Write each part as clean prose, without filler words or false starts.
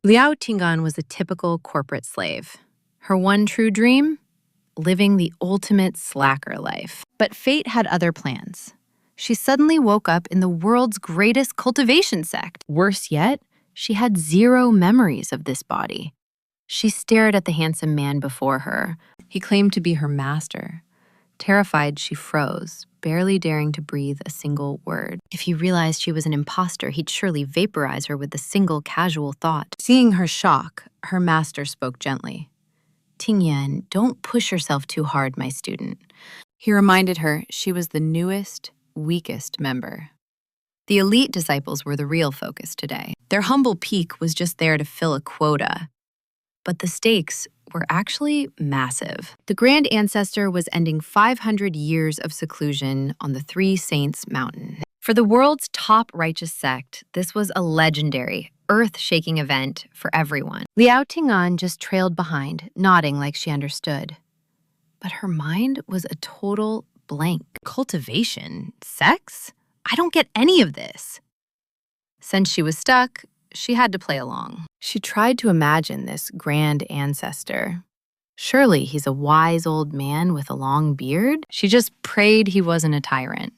Liao Tingan was a typical corporate slave. Her one true dream? Living the ultimate slacker life. But fate had other plans. She suddenly woke up in the world's greatest cultivation sect. Worse yet, she had zero memories of this body. She stared at the handsome man before her. He claimed to be her master. Terrified, she froze, barely daring to breathe a single word. If he realized she was an imposter, he'd surely vaporize her with a single casual thought. Seeing her shock, her master spoke gently. "Tingyan, don't push yourself too hard, my student." He reminded her she was the newest, weakest member. The elite disciples were the real focus today. Their humble peak was just there to fill a quota. But the stakes were actually massive. The Grand Ancestor was ending 500 years of seclusion on the Three Saints Mountain. For the world's top righteous sect, this was a legendary, earth-shaking event for everyone. Liao Tingan just trailed behind, nodding like she understood. But her mind was a total blank. Cultivation? Sex? I don't get any of this. Since she was stuck, she had to play along. She tried to imagine this grand ancestor. Surely he's a wise old man with a long beard? She just prayed he wasn't a tyrant.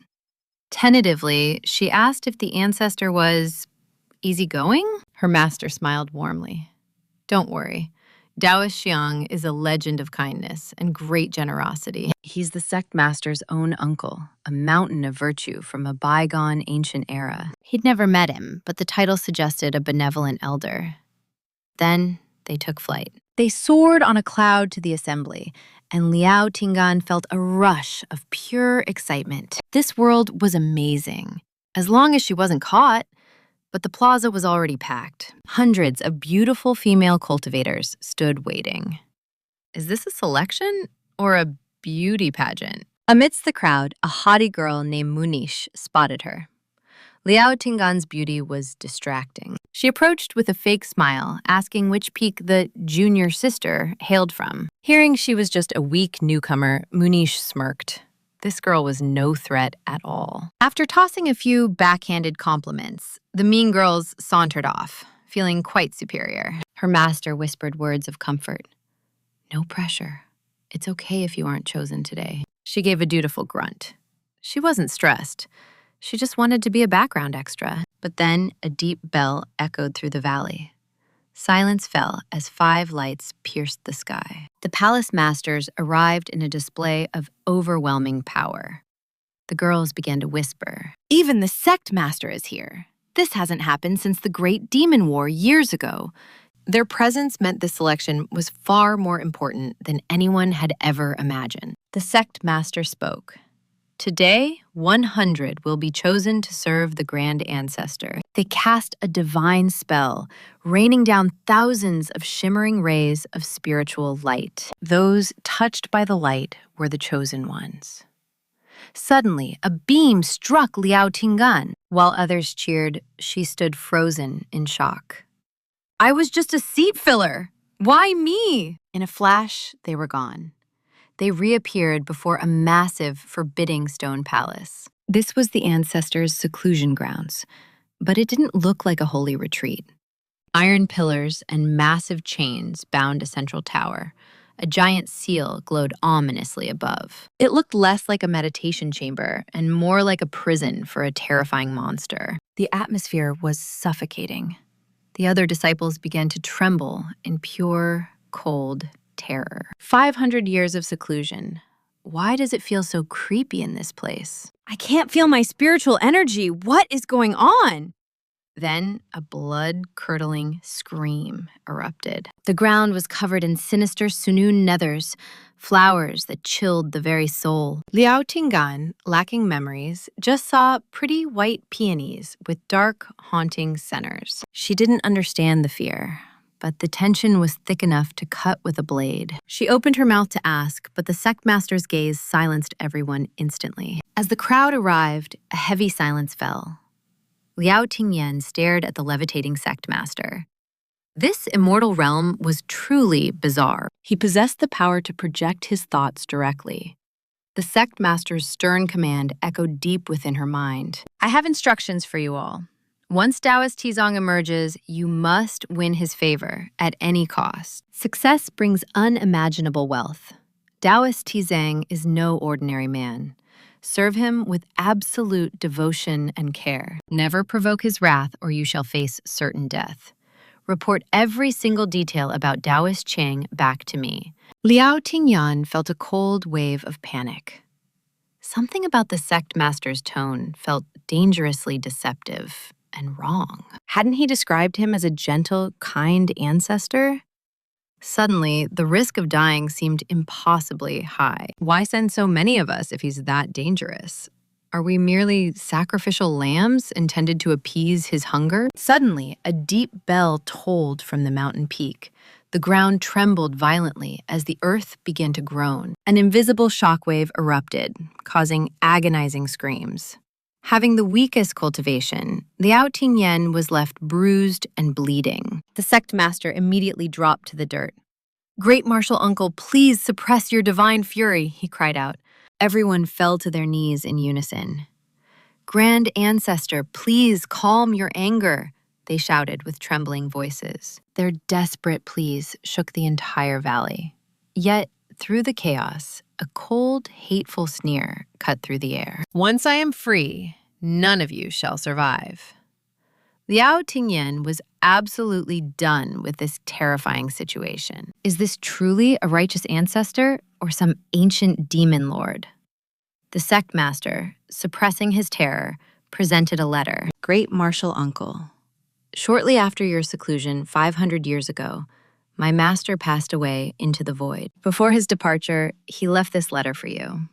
Tentatively, she asked if the ancestor was easygoing. Her master smiled warmly. "Don't worry. Taoist Xiang is a legend of kindness and great generosity. He's the sect master's own uncle, a mountain of virtue from a bygone ancient era." He'd never met him, but the title suggested a benevolent elder. Then they took flight. They soared on a cloud to the assembly, and Liao Tingan felt a rush of pure excitement. This world was amazing, as long as she wasn't caught. But the plaza was already packed. Hundreds of beautiful female cultivators stood waiting. Is this a selection or a beauty pageant? Amidst the crowd, a haughty girl named Munish spotted her. Liao Tingan's beauty was distracting. She approached with a fake smile, asking which peak the junior sister hailed from. Hearing she was just a weak newcomer, Munish smirked. This girl was no threat at all. After tossing a few backhanded compliments, the mean girls sauntered off, feeling quite superior. Her master whispered words of comfort. "No pressure. It's okay if you aren't chosen today." She gave a dutiful grunt. She wasn't stressed. She just wanted to be a background extra. But then a deep bell echoed through the valley. Silence fell as 5 lights pierced the sky. The palace masters arrived in a display of overwhelming power. The girls began to whisper. "Even the sect master is here. This hasn't happened since the Great Demon War years ago." Their presence meant this selection was far more important than anyone had ever imagined. The sect master spoke. "Today, 100 will be chosen to serve the Grand Ancestor." They cast a divine spell, raining down thousands of shimmering rays of spiritual light. Those touched by the light were the chosen ones. Suddenly, a beam struck Liao Tingan. While others cheered, she stood frozen in shock. "I was just a seat filler. Why me?" In a flash, they were gone. They reappeared before a massive, forbidding stone palace. This was the ancestors' seclusion grounds, but it didn't look like a holy retreat. Iron pillars and massive chains bound a central tower. A giant seal glowed ominously above. It looked less like a meditation chamber and more like a prison for a terrifying monster. The atmosphere was suffocating. The other disciples began to tremble in pure, cold terror. 500 years of seclusion. Why does it feel so creepy in this place? "I can't feel my spiritual energy. What is going on?" Then a blood-curdling scream erupted. The ground was covered in sinister Sunun nethers, flowers that chilled the very soul. Liao Tingan, lacking memories, just saw pretty white peonies with dark, haunting centers. She didn't understand the fear, but the tension was thick enough to cut with a blade. She opened her mouth to ask, but the sect master's gaze silenced everyone instantly. As the crowd arrived, a heavy silence fell. Liao Tingyan stared at the levitating sect master. This immortal realm was truly bizarre. He possessed the power to project his thoughts directly. The sect master's stern command echoed deep within her mind. "I have instructions for you all. Once Taoist Tizong emerges, you must win his favor at any cost. Success brings unimaginable wealth. Taoist Tizang is no ordinary man. Serve him with absolute devotion and care. Never provoke his wrath, or you shall face certain death. Report every single detail about Taoist Chang back to me. Liao Tingyan felt a cold wave of panic. Something about the sect master's tone felt dangerously deceptive and wrong. Hadn't he described him as a gentle, kind ancestor? Suddenly, the risk of dying seemed impossibly high. Why send so many of us if he's that dangerous? Are we merely sacrificial lambs intended to appease his hunger? Suddenly, a deep bell tolled from the mountain peak. The ground trembled violently as the earth began to groan. An invisible shockwave erupted, causing agonizing screams. Having the weakest cultivation, Liao Tingyan was left bruised and bleeding. The sect master immediately dropped to the dirt. "Great martial uncle, please suppress your divine fury," he cried out. Everyone fell to their knees in unison. "Grand ancestor, please calm your anger," they shouted with trembling voices. Their desperate pleas shook the entire valley. Yet, through the chaos, a cold, hateful sneer cut through the air. "Once I am free, none of you shall survive." Liao Tingyan was absolutely done with this terrifying situation. Is this truly a righteous ancestor or some ancient demon lord? The sect master, suppressing his terror, presented a letter. "Great martial uncle, shortly after your seclusion 500 years ago, my master passed away into the void. Before his departure, he left this letter for you."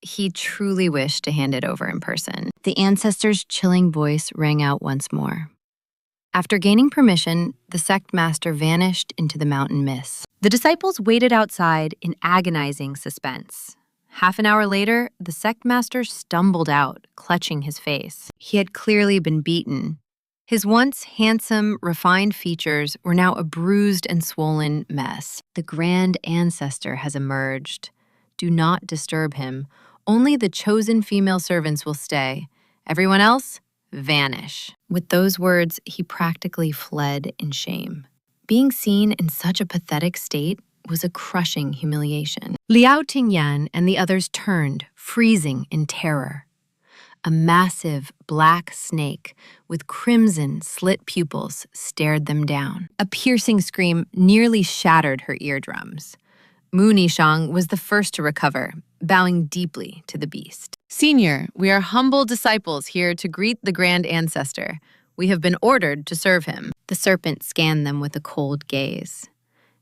He truly wished to hand it over in person. The ancestor's chilling voice rang out once more. After gaining permission, the sect master vanished into the mountain mists. The disciples waited outside in agonizing suspense. Half an hour later, the sect master stumbled out, clutching his face. He had clearly been beaten. His once handsome, refined features were now a bruised and swollen mess. "The grand ancestor has emerged. Do not disturb him. Only the chosen female servants will stay. Everyone else, vanish." With those words, he practically fled in shame. Being seen in such a pathetic state was a crushing humiliation. Liao Tingyan and the others turned, freezing in terror. A massive black snake with crimson slit pupils stared them down. A piercing scream nearly shattered her eardrums. Mu Nishang was the first to recover, bowing deeply to the beast. "Senior, we are humble disciples here to greet the grand ancestor. We have been ordered to serve him." The serpent scanned them with a cold gaze.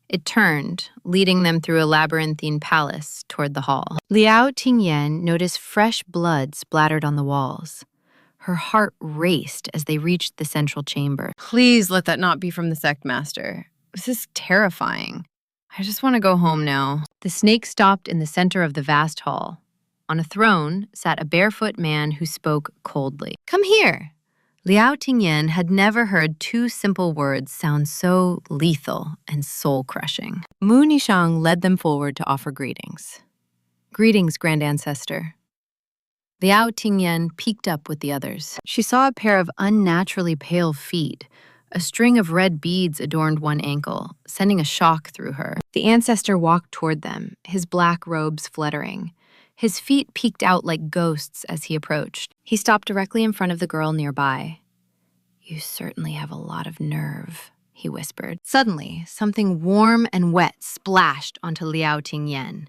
It turned, leading them through a labyrinthine palace toward the hall. Liao Tingyan noticed fresh blood splattered on the walls. Her heart raced as they reached the central chamber. "Please let that not be from the sect master. This is terrifying. I just want to go home now." The snake stopped in the center of the vast hall. On a throne sat a barefoot man who spoke coldly. "Come here." Liao Tingyan had never heard two simple words sound so lethal and soul-crushing. Mu Nishang led them forward to offer greetings. "Greetings, Grand Ancestor." Liao Tingyan peeked up with the others. She saw a pair of unnaturally pale feet. A string of red beads adorned one ankle, sending a shock through her. The ancestor walked toward them, his black robes fluttering. His feet peeked out like ghosts as he approached. He stopped directly in front of the girl nearby. "You certainly have a lot of nerve," he whispered. Suddenly, something warm and wet splashed onto Liao Tingyan.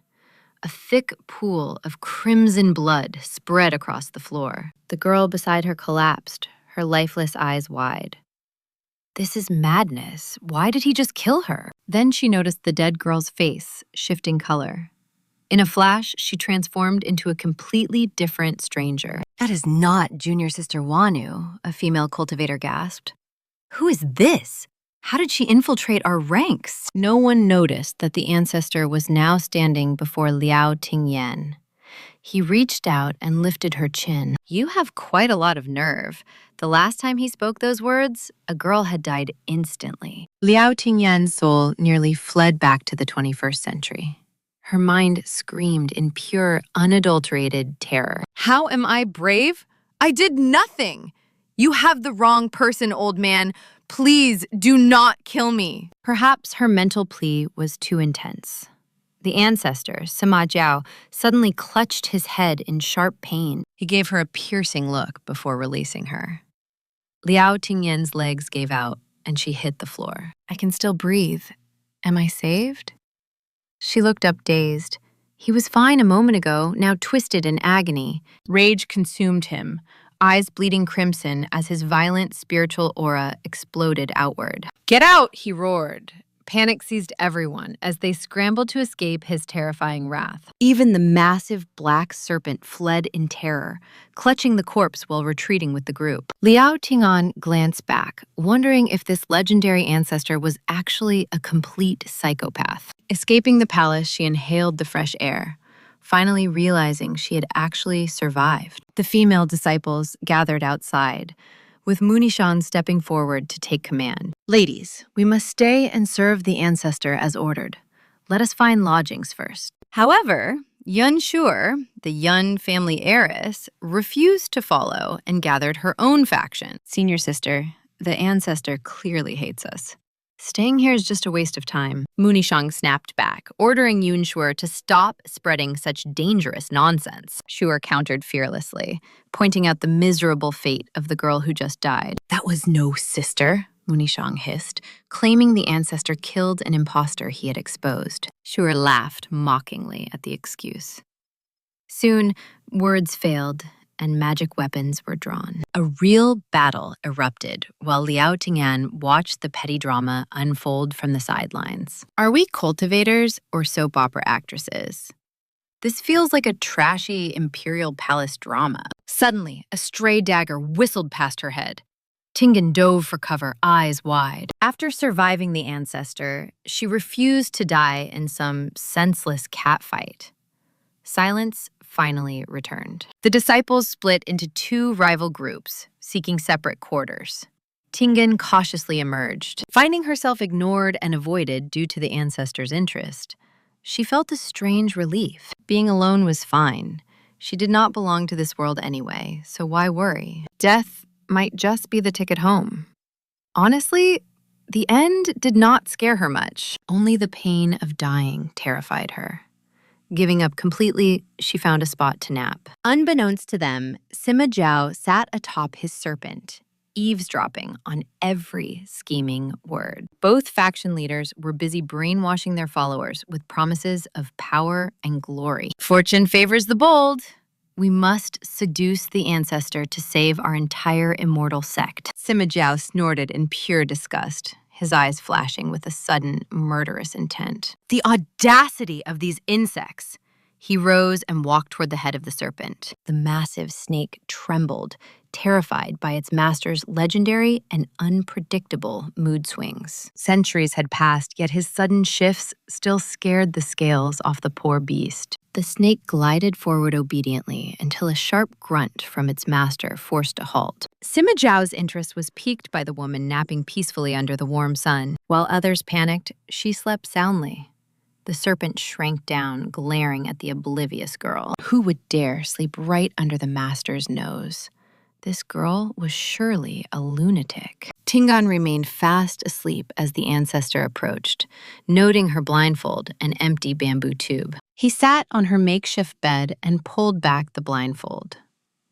A thick pool of crimson blood spread across the floor. The girl beside her collapsed, her lifeless eyes wide. This is madness. Why did he just kill her? Then she noticed the dead girl's face shifting color. In a flash, she transformed into a completely different stranger. "That is not Junior Sister Wanu," a female cultivator gasped. "Who is this? How did she infiltrate our ranks?" No one noticed that the ancestor was now standing before Liao Tingyan. He reached out and lifted her chin. "You have quite a lot of nerve. The last time he spoke those words, a girl had died instantly." Liao Tingyan's soul nearly fled back to the 21st century. Her mind screamed in pure, unadulterated terror. "How am I brave? I did nothing! "You have the wrong person, old man. Please do not kill me." Perhaps her mental plea was too intense. The ancestor, Sima Jiao, suddenly clutched his head in sharp pain. He gave her a piercing look before releasing her. Liao Tingyan's legs gave out, and she hit the floor. "I can still breathe. Am I saved?" She looked up dazed. He was fine a moment ago, now twisted in agony. Rage consumed him, eyes bleeding crimson as his violent spiritual aura exploded outward. "Get out!" he roared. Panic seized everyone as they scrambled to escape his terrifying wrath. Even the massive black serpent fled in terror, clutching the corpse while retreating with the group. Liao Ting'an glanced back, wondering if this legendary ancestor was actually a complete psychopath. Escaping the palace, she inhaled the fresh air, finally realizing she had actually survived. The female disciples gathered outside, with Munishan stepping forward to take command. "Ladies, we must stay and serve the ancestor as ordered. Let us find lodgings first." However, Yun Shur, the Yun family heiress, refused to follow and gathered her own faction. "Senior sister, the ancestor clearly hates us. Staying here is just a waste of time." Munishang snapped back, ordering Yun Shur to stop spreading such dangerous nonsense. Shur countered fearlessly, pointing out the miserable fate of the girl who just died. "That was no sister," Munishang hissed, claiming the ancestor killed an impostor he had exposed. Shur laughed mockingly at the excuse. Soon, words failed, and magic weapons were drawn. A real battle erupted while Liao Ting'an watched the petty drama unfold from the sidelines. Are we cultivators or soap opera actresses? This feels like a trashy imperial palace drama. Suddenly, a stray dagger whistled past her head. Ting'an dove for cover, eyes wide. After surviving the ancestor, she refused to die in some senseless catfight. Silence finally returned. The disciples split into two rival groups, seeking separate quarters. Ting'an cautiously emerged. Finding herself ignored and avoided due to the ancestor's interest, she felt a strange relief. Being alone was fine. She did not belong to this world anyway, so why worry? Death might just be the ticket home. Honestly, the end did not scare her much. Only the pain of dying terrified her. Giving up completely, she found a spot to nap. Unbeknownst to them, Sima Jiao sat atop his serpent, eavesdropping on every scheming word. Both faction leaders were busy brainwashing their followers with promises of power and glory. "Fortune favors the bold. We must seduce the ancestor to save our entire immortal sect." Sima Jiao snorted in pure disgust, his eyes flashing with a sudden, murderous intent. "The audacity of these insects!" He rose and walked toward the head of the serpent. The massive snake trembled, terrified by its master's legendary and unpredictable mood swings. Centuries had passed, yet his sudden shifts still scared the scales off the poor beast. The snake glided forward obediently until a sharp grunt from its master forced a halt. Sima Jiao's interest was piqued by the woman napping peacefully under the warm sun. While others panicked, she slept soundly. The serpent shrank down, glaring at the oblivious girl. Who would dare sleep right under the master's nose? This girl was surely a lunatic. Ting'an remained fast asleep as the ancestor approached, noting her blindfold and empty bamboo tube. He sat on her makeshift bed and pulled back the blindfold.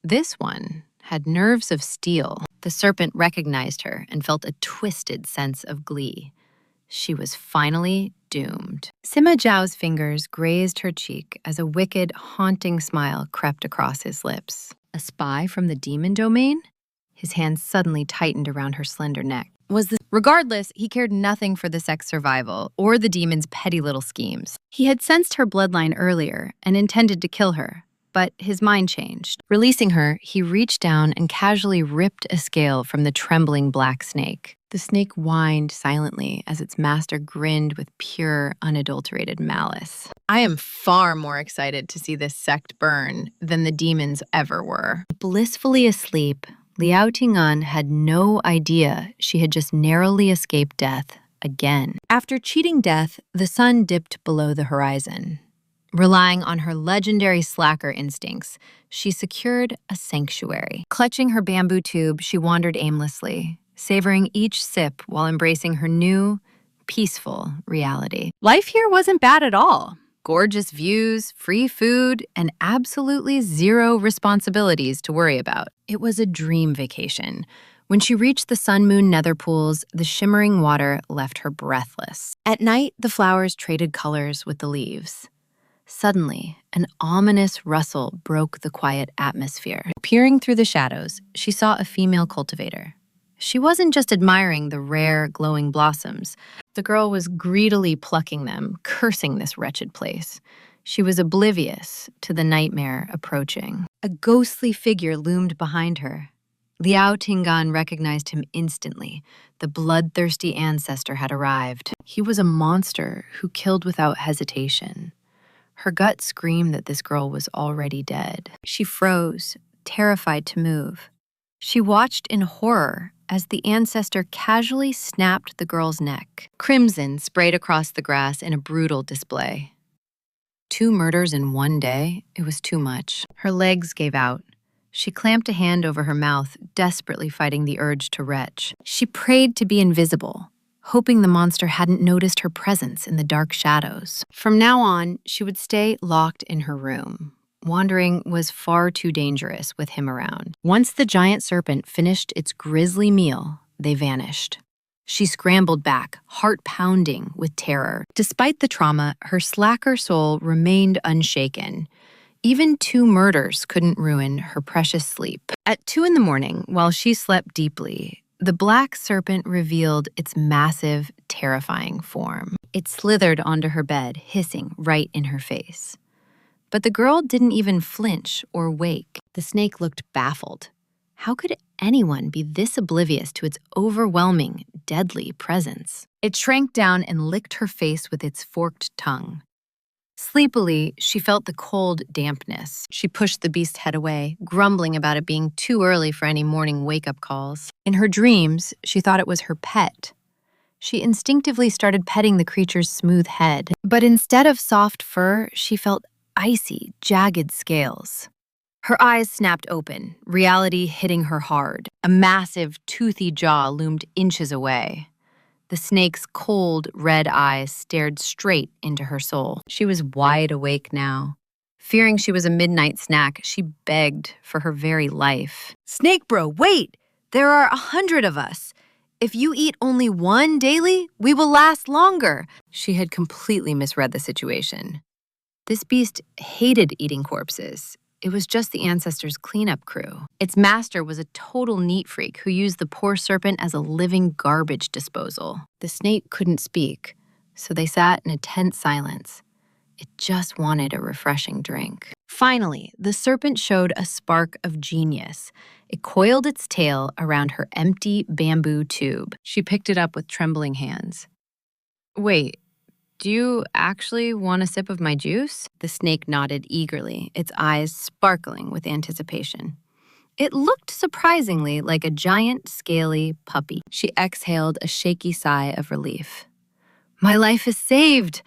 This one had nerves of steel. The serpent recognized her and felt a twisted sense of glee. She was finally doomed. Sima Jiao's fingers grazed her cheek as a wicked, haunting smile crept across his lips. A spy from the demon domain? His hands suddenly tightened around her slender neck. Regardless, he cared nothing for the sect's survival or the demon's petty little schemes. He had sensed her bloodline earlier and intended to kill her, but his mind changed. Releasing her, he reached down and casually ripped a scale from the trembling black snake. The snake whined silently as its master grinned with pure, unadulterated malice. "I am far more excited to see this sect burn than the demons ever were." Blissfully asleep, Liao Ting'an had no idea she had just narrowly escaped death again. After cheating death, the sun dipped below the horizon. Relying on her legendary slacker instincts, she secured a sanctuary. Clutching her bamboo tube, she wandered aimlessly, savoring each sip while embracing her new, peaceful reality. Life here wasn't bad at all. Gorgeous views, free food, and absolutely zero responsibilities to worry about. It was a dream vacation. When she reached the sun-moon nether pools, the shimmering water left her breathless. At night, the flowers traded colors with the leaves. Suddenly, an ominous rustle broke the quiet atmosphere. Peering through the shadows, she saw a female cultivator. She wasn't just admiring the rare, glowing blossoms. The girl was greedily plucking them, cursing this wretched place. She was oblivious to the nightmare approaching. A ghostly figure loomed behind her. Liao Tingan recognized him instantly. The bloodthirsty ancestor had arrived. He was a monster who killed without hesitation. Her gut screamed that this girl was already dead. She froze, terrified to move. She watched in horror as the ancestor casually snapped the girl's neck. Crimson sprayed across the grass in a brutal display. 2 murders in one day? It was too much. Her legs gave out. She clamped a hand over her mouth, desperately fighting the urge to retch. She prayed to be invisible, hoping the monster hadn't noticed her presence in the dark shadows. From now on, she would stay locked in her room. Wandering was far too dangerous with him around. Once the giant serpent finished its grisly meal, they vanished. She scrambled back, heart pounding with terror. Despite the trauma, her slacker soul remained unshaken. Even 2 murders couldn't ruin her precious sleep. At 2 in the morning, while she slept deeply, the black serpent revealed its massive, terrifying form. It slithered onto her bed, hissing right in her face. But the girl didn't even flinch or wake. The snake looked baffled. How could anyone be this oblivious to its overwhelming, deadly presence? It shrank down and licked her face with its forked tongue. Sleepily, she felt the cold dampness. She pushed the beast's head away, grumbling about it being too early for any morning wake-up calls. In her dreams, she thought it was her pet. She instinctively started petting the creature's smooth head, but instead of soft fur, she felt icy, jagged scales. Her eyes snapped open, reality hitting her hard. A massive, toothy jaw loomed inches away. The snake's cold, red eyes stared straight into her soul. She was wide awake now. Fearing she was a midnight snack, she begged for her very life. "Snake bro, wait! There are 100 of us. If you eat only 1 daily, we will last longer." She had completely misread the situation. This beast hated eating corpses. It was just the ancestors' cleanup crew. Its master was a total neat freak who used the poor serpent as a living garbage disposal. The snake couldn't speak, so they sat in a tense silence. It just wanted a refreshing drink. Finally, the serpent showed a spark of genius. It coiled its tail around her empty bamboo tube. She picked it up with trembling hands. "Wait. Do you actually want a sip of my juice?" The snake nodded eagerly, its eyes sparkling with anticipation. It looked surprisingly like a giant, scaly puppy. She exhaled a shaky sigh of relief. "My life is saved!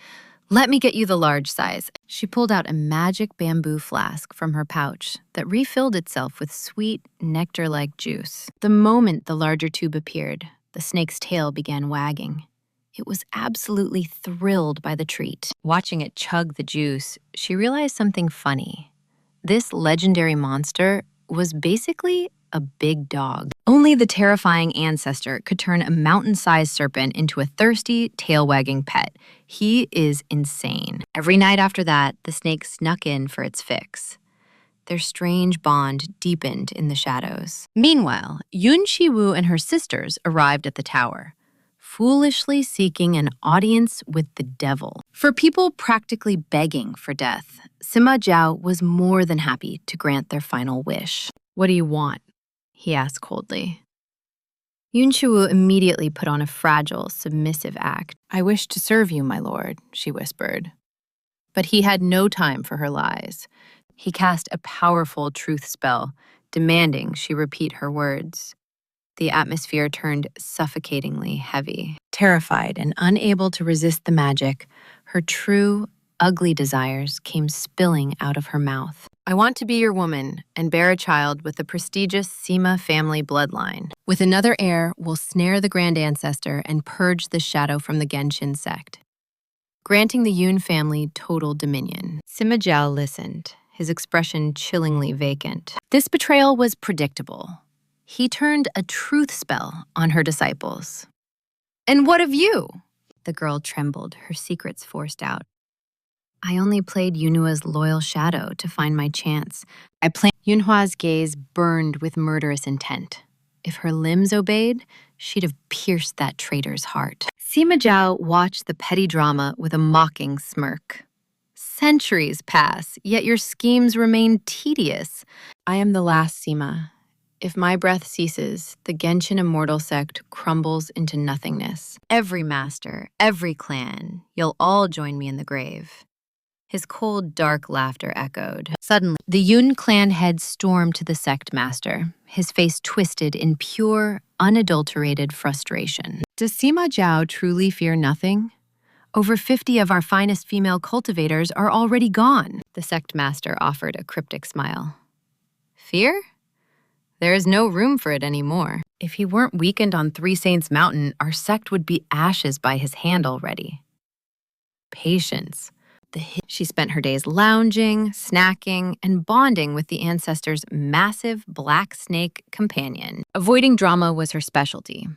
Let me get you the large size." She pulled out a magic bamboo flask from her pouch that refilled itself with sweet, nectar-like juice. The moment the larger tube appeared, the snake's tail began wagging. It was absolutely thrilled by the treat. Watching it chug the juice, she realized something funny. This legendary monster was basically a big dog. Only the terrifying ancestor could turn a mountain-sized serpent into a thirsty, tail-wagging pet. He is insane. Every night after that, the snake snuck in for its fix. Their strange bond deepened in the shadows. Meanwhile, Yun Shiwu and her sisters arrived at the tower, foolishly seeking an audience with the devil. For people practically begging for death, Sima Zhao was more than happy to grant their final wish. "What do you want?" he asked coldly. Yunshiwu immediately put on a fragile, submissive act. "I wish to serve you, my lord," she whispered. But he had no time for her lies. He cast a powerful truth spell, demanding she repeat her words. The atmosphere turned suffocatingly heavy. Terrified and unable to resist the magic, her true, ugly desires came spilling out of her mouth. I want to be your woman and bear a child with the prestigious Sima family bloodline. With another heir, we'll snare the grand ancestor and purge the shadow from the Genshin sect, granting the Yun family total dominion. Sima Zhao listened, his expression chillingly vacant. This betrayal was predictable. He turned a truth spell on her disciples. And what of you? The girl trembled, her secrets forced out. I only played Yunua's loyal shadow to find my chance. Yunhua's gaze burned with murderous intent. If her limbs obeyed, she'd have pierced that traitor's heart. Sima Zhao watched the petty drama with a mocking smirk. Centuries pass, yet your schemes remain tedious. I am the last Sima. If my breath ceases, the Genshin Immortal sect crumbles into nothingness. Every master, every clan, you'll all join me in the grave. His cold, dark laughter echoed. Suddenly, the Yun clan head stormed to the sect master, his face twisted in pure, unadulterated frustration. Does Sima Zhao truly fear nothing? Over 50 of our finest female cultivators are already gone. The sect master offered a cryptic smile. Fear? There is no room for it anymore. If he weren't weakened on Three Saints Mountain, our sect would be ashes by his hand already. Patience. She spent her days lounging, snacking, and bonding with the ancestors' massive black snake companion. Avoiding drama was her specialty.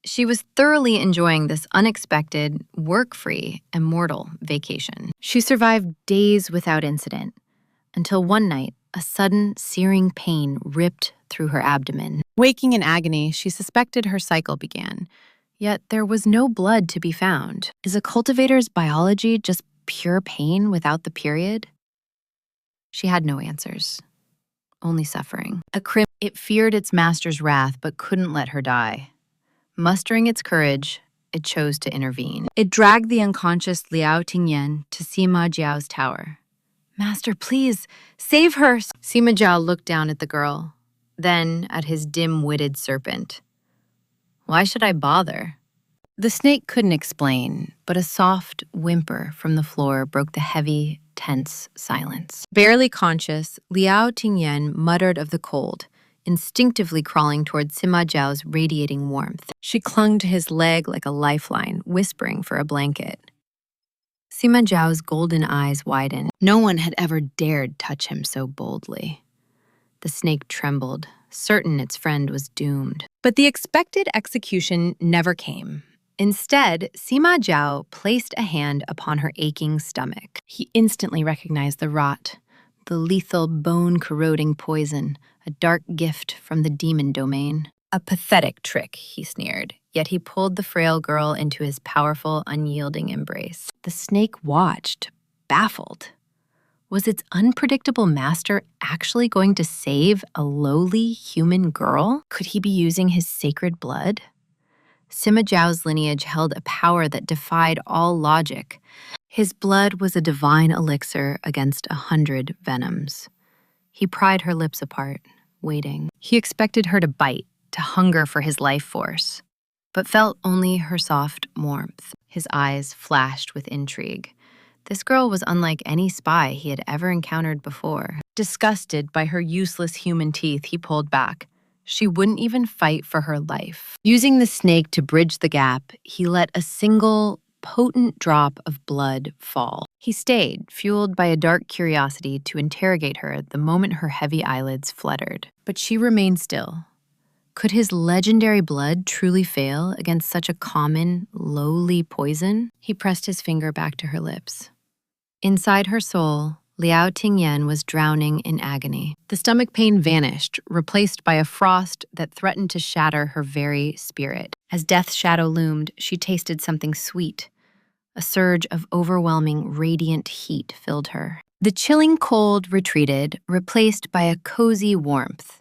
She was thoroughly enjoying this unexpected, work-free, immortal vacation. She survived days without incident, until one night, a sudden, searing pain ripped through her abdomen. Waking in agony, she suspected her cycle began, yet there was no blood to be found. Is a cultivator's biology just pure pain without the period? She had no answers, only suffering. It feared its master's wrath but couldn't let her die. Mustering its courage, it chose to intervene. It dragged the unconscious Liao Tingyan to Sima Zhao's tower. Master, please, save her! Sima Zhao looked down at the girl, then at his dim-witted serpent. Why should I bother? The snake couldn't explain, but a soft whimper from the floor broke the heavy, tense silence. Barely conscious, Liao Tingyan muttered of the cold, instinctively crawling toward Sima Zhao's radiating warmth. She clung to his leg like a lifeline, whispering for a blanket. Sima Zhao's golden eyes widened. No one had ever dared touch him so boldly. The snake trembled, certain its friend was doomed. But the expected execution never came. Instead, Sima Zhao placed a hand upon her aching stomach. He instantly recognized the rot, the lethal bone-corroding poison, a dark gift from the demon domain. A pathetic trick, he sneered, yet he pulled the frail girl into his powerful, unyielding embrace. The snake watched, baffled. Was its unpredictable master actually going to save a lowly human girl? Could he be using his sacred blood? Sima Zhao's lineage held a power that defied all logic. His blood was a divine elixir against 100 venoms. He pried her lips apart, waiting. He expected her to bite, to hunger for his life force, but felt only her soft warmth. His eyes flashed with intrigue. This girl was unlike any spy he had ever encountered before. Disgusted by her useless human teeth, he pulled back. She wouldn't even fight for her life. Using the snake to bridge the gap, he let a single, potent drop of blood fall. He stayed, fueled by a dark curiosity, to interrogate her the moment her heavy eyelids fluttered. But she remained still. Could his legendary blood truly fail against such a common, lowly poison? He pressed his finger back to her lips. Inside her soul, Liao Tingyan was drowning in agony. The stomach pain vanished, replaced by a frost that threatened to shatter her very spirit. As death's shadow loomed, she tasted something sweet. A surge of overwhelming, radiant heat filled her. The chilling cold retreated, replaced by a cozy warmth.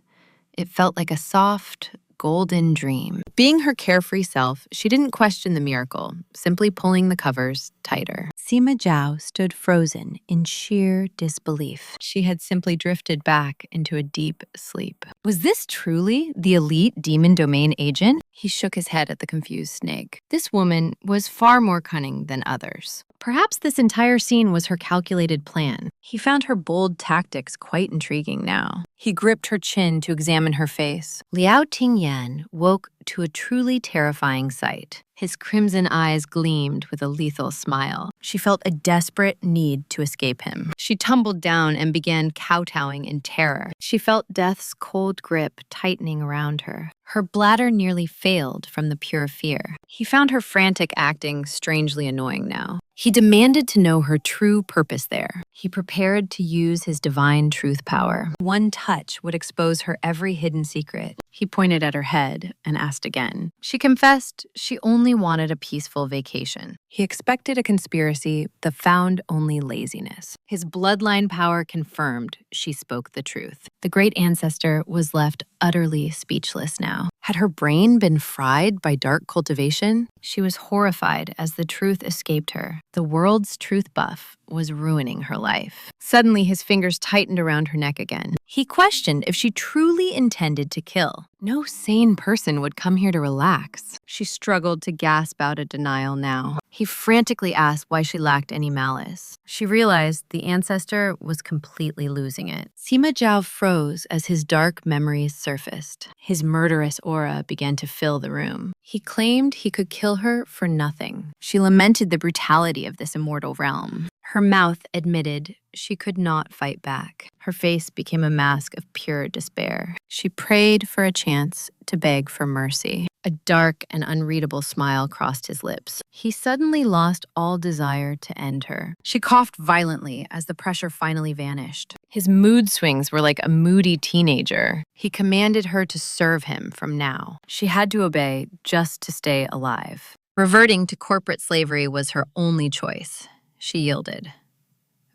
It felt like a soft, golden dream. Being her carefree self, she didn't question the miracle, simply pulling the covers tighter. Sima Zhao stood frozen in sheer disbelief. She had simply drifted back into a deep sleep. Was this truly the elite demon domain agent? He shook his head at the confused snake. This woman was far more cunning than others. Perhaps this entire scene was her calculated plan. He found her bold tactics quite intriguing now. He gripped her chin to examine her face. Liao Tingyan woke to a truly terrifying sight. His crimson eyes gleamed with a lethal smile. She felt a desperate need to escape him. She tumbled down and began kowtowing in terror. She felt death's cold grip tightening around her. Her bladder nearly failed from the pure fear. He found her frantic acting strangely annoying now. He demanded to know her true purpose there. He prepared to use his divine truth power. One touch would expose her every hidden secret. He pointed at her head and asked again. She confessed she only wanted a peaceful vacation. He expected a conspiracy that found only laziness. His bloodline power confirmed she spoke the truth. The great ancestor was left utterly speechless now. Had her brain been fried by dark cultivation? She was horrified as the truth escaped her. The world's truth buff was ruining her life. Suddenly, his fingers tightened around her neck again. He questioned if she truly intended to kill. No sane person would come here to relax. She struggled to gasp out a denial now. He frantically asked why she lacked any malice. She realized the ancestor was completely losing it. Sima Zhao froze as his dark memories surfaced. His murderous aura began to fill the room. He claimed he could kill her for nothing. She lamented the brutality of this immortal realm. Her mouth admitted she could not fight back. Her face became a mask of pure despair. She prayed for a chance to beg for mercy. A dark and unreadable smile crossed his lips. He suddenly lost all desire to end her. She coughed violently as the pressure finally vanished. His mood swings were like a moody teenager. He commanded her to serve him from now. She had to obey just to stay alive. Reverting to corporate slavery was her only choice. She yielded.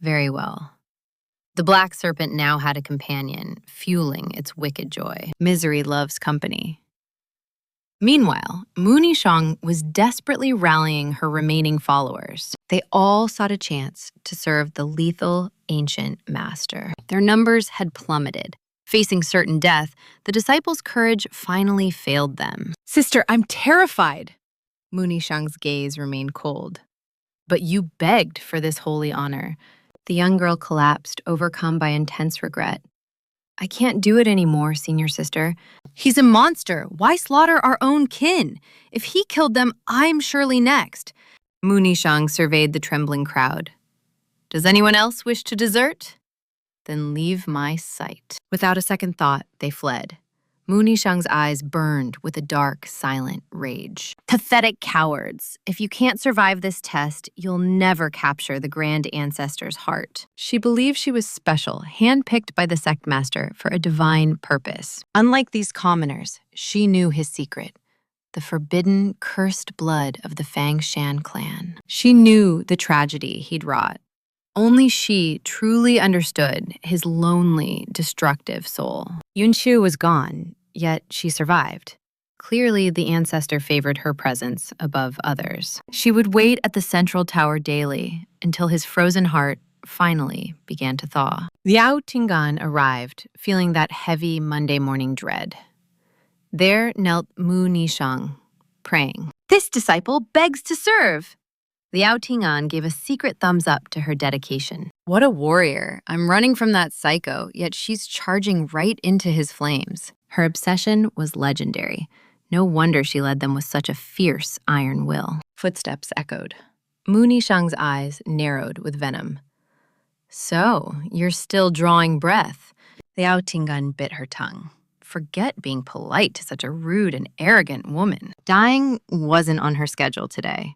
Very well. The black serpent now had a companion, fueling its wicked joy. Misery loves company. Meanwhile, Mooney Shang was desperately rallying her remaining followers. They all sought a chance to serve the lethal ancient master. Their numbers had plummeted. Facing certain death, the disciples' courage finally failed them. "Sister, I'm terrified." Mooney Shang's gaze remained cold. "But you begged for this holy honor." The young girl collapsed, overcome by intense regret. "I can't do it anymore, senior sister. He's a monster. Why slaughter our own kin? If he killed them, I'm surely next." Mooney Shang surveyed the trembling crowd. "Does anyone else wish to desert? Then leave my sight." Without a second thought, they fled. Mooney Shang's eyes burned with a dark, silent rage. "Pathetic cowards! If you can't survive this test, you'll never capture the Grand Ancestor's heart." She believed she was special, handpicked by the sect master for a divine purpose. Unlike these commoners, she knew his secret. The forbidden, cursed blood of the Fang Shan clan. She knew the tragedy he'd wrought. Only she truly understood his lonely, destructive soul. Yunqiu was gone, yet she survived. Clearly, the ancestor favored her presence above others. She would wait at the central tower daily until his frozen heart finally began to thaw. Liao Tinggan arrived, feeling that heavy Monday morning dread. There knelt Mu Nishang, praying. "This disciple begs to serve." Liao Ting'an gave a secret thumbs up to her dedication. "What a warrior. I'm running from that psycho, yet she's charging right into his flames." Her obsession was legendary. No wonder she led them with such a fierce iron will. Footsteps echoed. Mu Nishang's eyes narrowed with venom. "So, you're still drawing breath." Liao Ting'an bit her tongue. Forget being polite to such a rude and arrogant woman. Dying wasn't on her schedule today.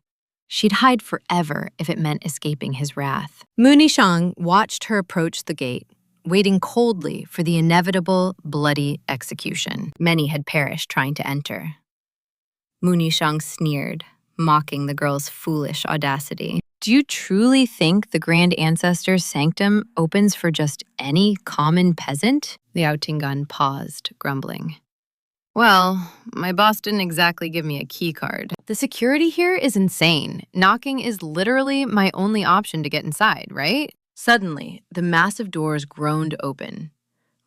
She'd hide forever if it meant escaping his wrath. Mu Nishang watched her approach the gate, waiting coldly for the inevitable, bloody execution. Many had perished trying to enter. Mu Nishang sneered, mocking the girl's foolish audacity. "Do you truly think the Grand Ancestor's sanctum opens for just any common peasant?" Liao Tinggan paused, grumbling. "Well, my boss didn't exactly give me a key card. The security here is insane. Knocking is literally my only option to get inside, right?" Suddenly, the massive doors groaned open.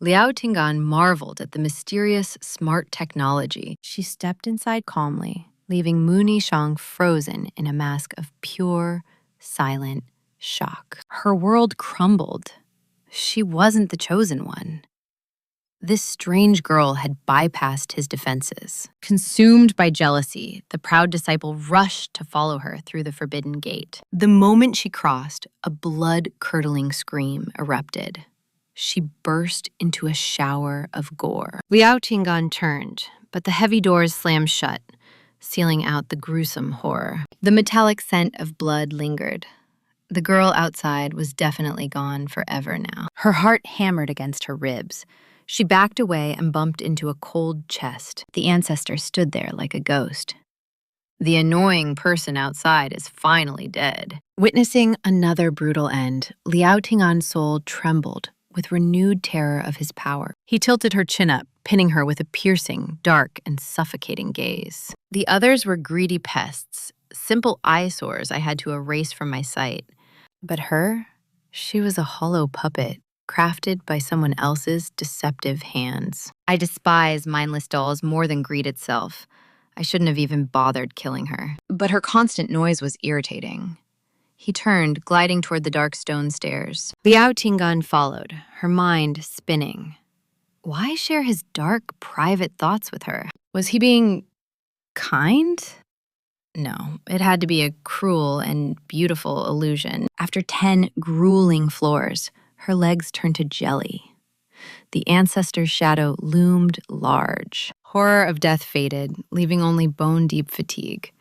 Liao Tinggan marveled at the mysterious, smart technology. She stepped inside calmly, leaving Mu Nishang frozen in a mask of pure, silent shock. Her world crumbled. She wasn't the chosen one. This strange girl had bypassed his defenses. Consumed by jealousy, the proud disciple rushed to follow her through the forbidden gate. The moment she crossed, a blood-curdling scream erupted. She burst into a shower of gore. Liao Qinggan turned, but the heavy doors slammed shut, sealing out the gruesome horror. The metallic scent of blood lingered. The girl outside was definitely gone forever now. Her heart hammered against her ribs. She backed away and bumped into a cold chest. The ancestor stood there like a ghost. The annoying person outside is finally dead. Witnessing another brutal end, Liao Ting'an's soul trembled with renewed terror of his power. He tilted her chin up, pinning her with a piercing, dark, and suffocating gaze. The others were greedy pests, simple eyesores I had to erase from my sight. But her, she was a hollow puppet, crafted by someone else's deceptive hands. I despise mindless dolls more than greed itself. I shouldn't have even bothered killing her. But her constant noise was irritating. He turned, gliding toward the dark stone stairs. Liao Ting'an followed, her mind spinning. Why share his dark, private thoughts with her? Was he being kind? No, it had to be a cruel and beautiful illusion. After 10 grueling floors, her legs turned to jelly. The ancestor's shadow loomed large. Horror of death faded, leaving only bone-deep fatigue.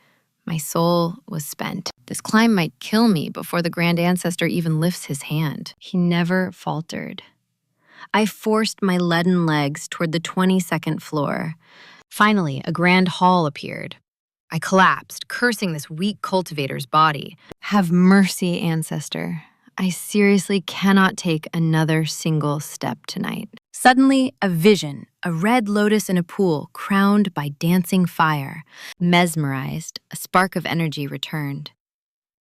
My soul was spent. This climb might kill me before the grand ancestor even lifts his hand. He never faltered. I forced my leaden legs toward the 22nd floor. Finally, a grand hall appeared. I collapsed, cursing this weak cultivator's body. Have mercy, ancestor. I seriously cannot take another single step tonight. Suddenly, a vision, a red lotus in a pool, crowned by dancing fire. Mesmerized, a spark of energy returned.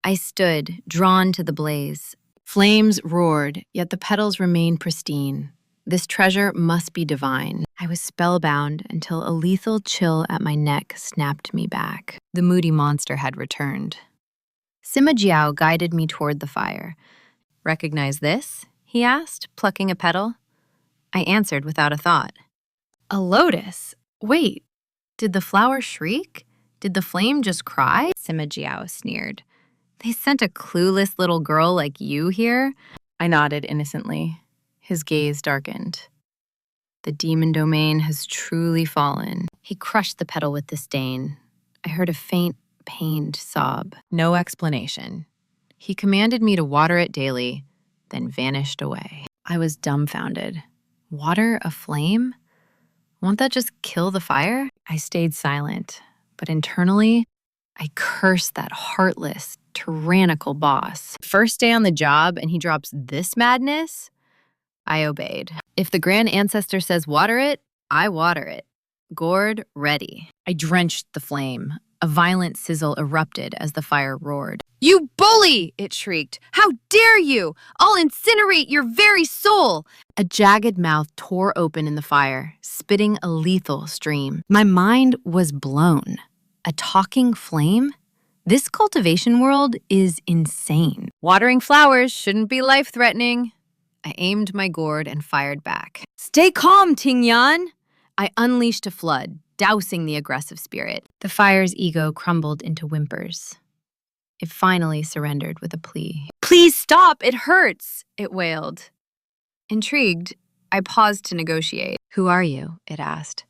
I stood, drawn to the blaze. Flames roared, yet the petals remained pristine. This treasure must be divine. I was spellbound until a lethal chill at my neck snapped me back. The moody monster had returned. Sima Jiao guided me toward the fire. "Recognize this?" he asked, plucking a petal. I answered without a thought. "A lotus? Wait, did the flower shriek? Did the flame just cry?" Sima Jiao sneered. "They sent a clueless little girl like you here?" I nodded innocently. His gaze darkened. The demon domain has truly fallen. He crushed the petal with disdain. I heard a faint, pained sob. No explanation. He commanded me to water it daily, then vanished away. I was dumbfounded. Water a flame? Won't that just kill the fire? I stayed silent, but internally, I cursed that heartless, tyrannical boss. First day on the job and he drops this madness? I obeyed. If the grand ancestor says water it, I water it. Gourd ready. I drenched the flame. A violent sizzle erupted as the fire roared. "You bully!" it shrieked. "How dare you! I'll incinerate your very soul!" A jagged mouth tore open in the fire, spitting a lethal stream. My mind was blown. A talking flame? This cultivation world is insane. Watering flowers shouldn't be life-threatening. I aimed my gourd and fired back. "Stay calm, Tingyan!" I unleashed a flood, dousing the aggressive spirit. The fire's ego crumbled into whimpers. It finally surrendered with a plea. "Please stop, it hurts," it wailed. Intrigued, I paused to negotiate. "Who are you?" it asked.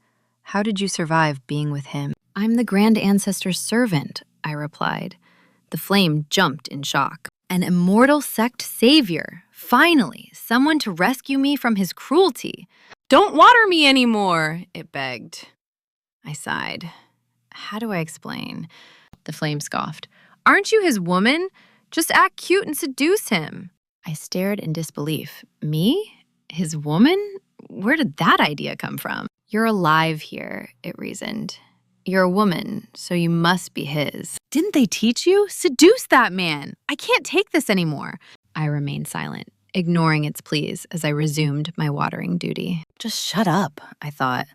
"How did you survive being with him?" "I'm the Grand Ancestor's servant," I replied. The flame jumped in shock. An immortal sect savior. Finally, someone to rescue me from his cruelty. "Don't water me anymore," it begged. I sighed. How do I explain? The flame scoffed. "Aren't you his woman? Just act cute and seduce him." I stared in disbelief. Me? His woman? Where did that idea come from? "You're alive here," it reasoned. "You're a woman, so you must be his." "Didn't they teach you? Seduce that man! I can't take this anymore." I remained silent, ignoring its pleas as I resumed my watering duty. Just shut up, I thought.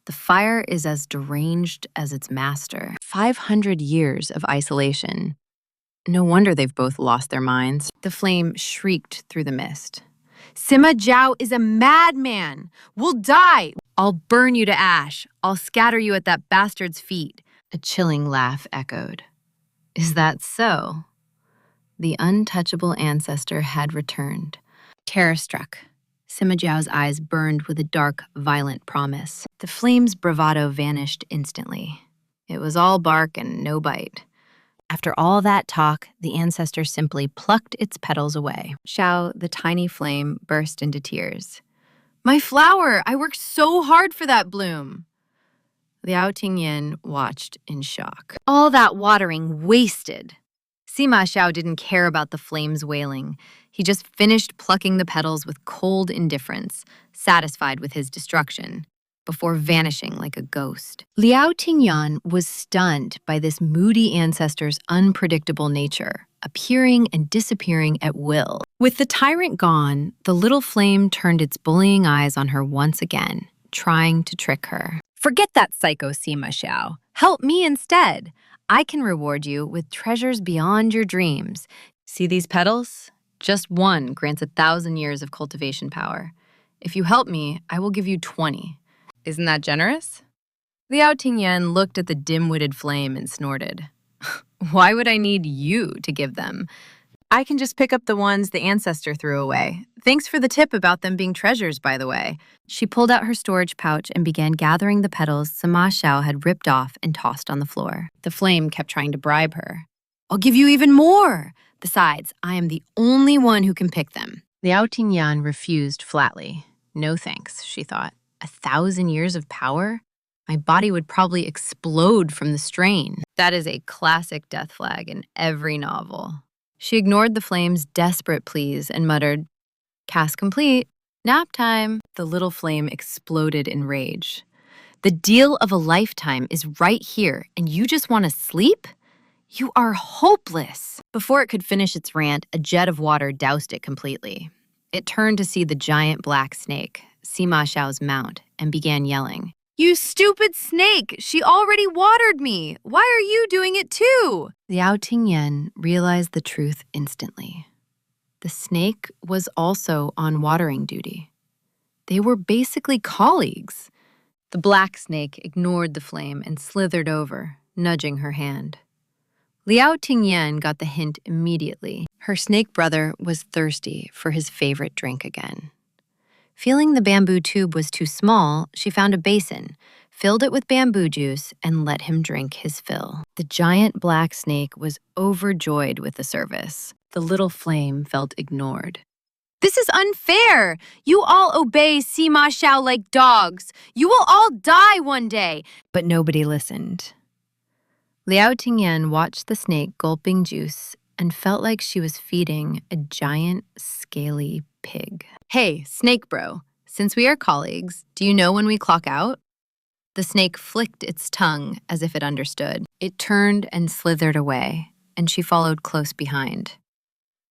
The fire is as deranged as its master. 500 years of isolation. No wonder they've both lost their minds. The flame shrieked through the mist. Sima Zhao is a madman! We'll die! I'll burn you to ash. I'll scatter you at that bastard's feet. A chilling laugh echoed. Is that so? The untouchable ancestor had returned. Terror struck. Sima Zhao's eyes burned with a dark, violent promise. The flame's bravado vanished instantly. It was all bark and no bite. After all that talk, the ancestor simply plucked its petals away. Xiao, the tiny flame, burst into tears. My flower! I worked so hard for that bloom! Liao Tingyan watched in shock. All that watering wasted. Sima Xiao didn't care about the flames wailing. He just finished plucking the petals with cold indifference, satisfied with his destruction, before vanishing like a ghost. Liao Tingyan was stunned by this moody ancestor's unpredictable nature, appearing and disappearing at will. With the tyrant gone, the little flame turned its bullying eyes on her once again, trying to trick her. Forget that psycho Sima Xiao. Help me instead. I can reward you with treasures beyond your dreams. See these petals? Just one grants 1,000 years of cultivation power. If you help me, I will give you 20. Isn't that generous? Liao Tingyan looked at the dim-witted flame and snorted. Why would I need you to give them? I can just pick up the ones the ancestor threw away. Thanks for the tip about them being treasures, by the way. She pulled out her storage pouch and began gathering the petals Sima Xiao had ripped off and tossed on the floor. The flame kept trying to bribe her. I'll give you even more! Besides, I am the only one who can pick them. Liao Tingyan refused flatly. No thanks, she thought. 1,000 years of power? My body would probably explode from the strain. That is a classic death flag in every novel. She ignored the flame's desperate pleas and muttered, Task complete. Nap time. The little flame exploded in rage. The deal of a lifetime is right here, and you just want to sleep? You are hopeless. Before it could finish its rant, a jet of water doused it completely. It turned to see the giant black snake, Sima Xiao's mount, and began yelling. You stupid snake! She already watered me! Why are you doing it too? Liao Tingyan realized the truth instantly. The snake was also on watering duty. They were basically colleagues. The black snake ignored the flame and slithered over, nudging her hand. Liao Tingyan got the hint immediately. Her snake brother was thirsty for his favorite drink again. Feeling the bamboo tube was too small, she found a basin, filled it with bamboo juice, and let him drink his fill. The giant black snake was overjoyed with the service. The little flame felt ignored. This is unfair! You all obey Sima Xiao like dogs. You will all die one day. But nobody listened. Liao Tingyan watched the snake gulping juice and felt like she was feeding a giant, scaly pig. Hey, snake bro, since we are colleagues, do you know when we clock out? The snake flicked its tongue as if it understood. It turned and slithered away, and she followed close behind.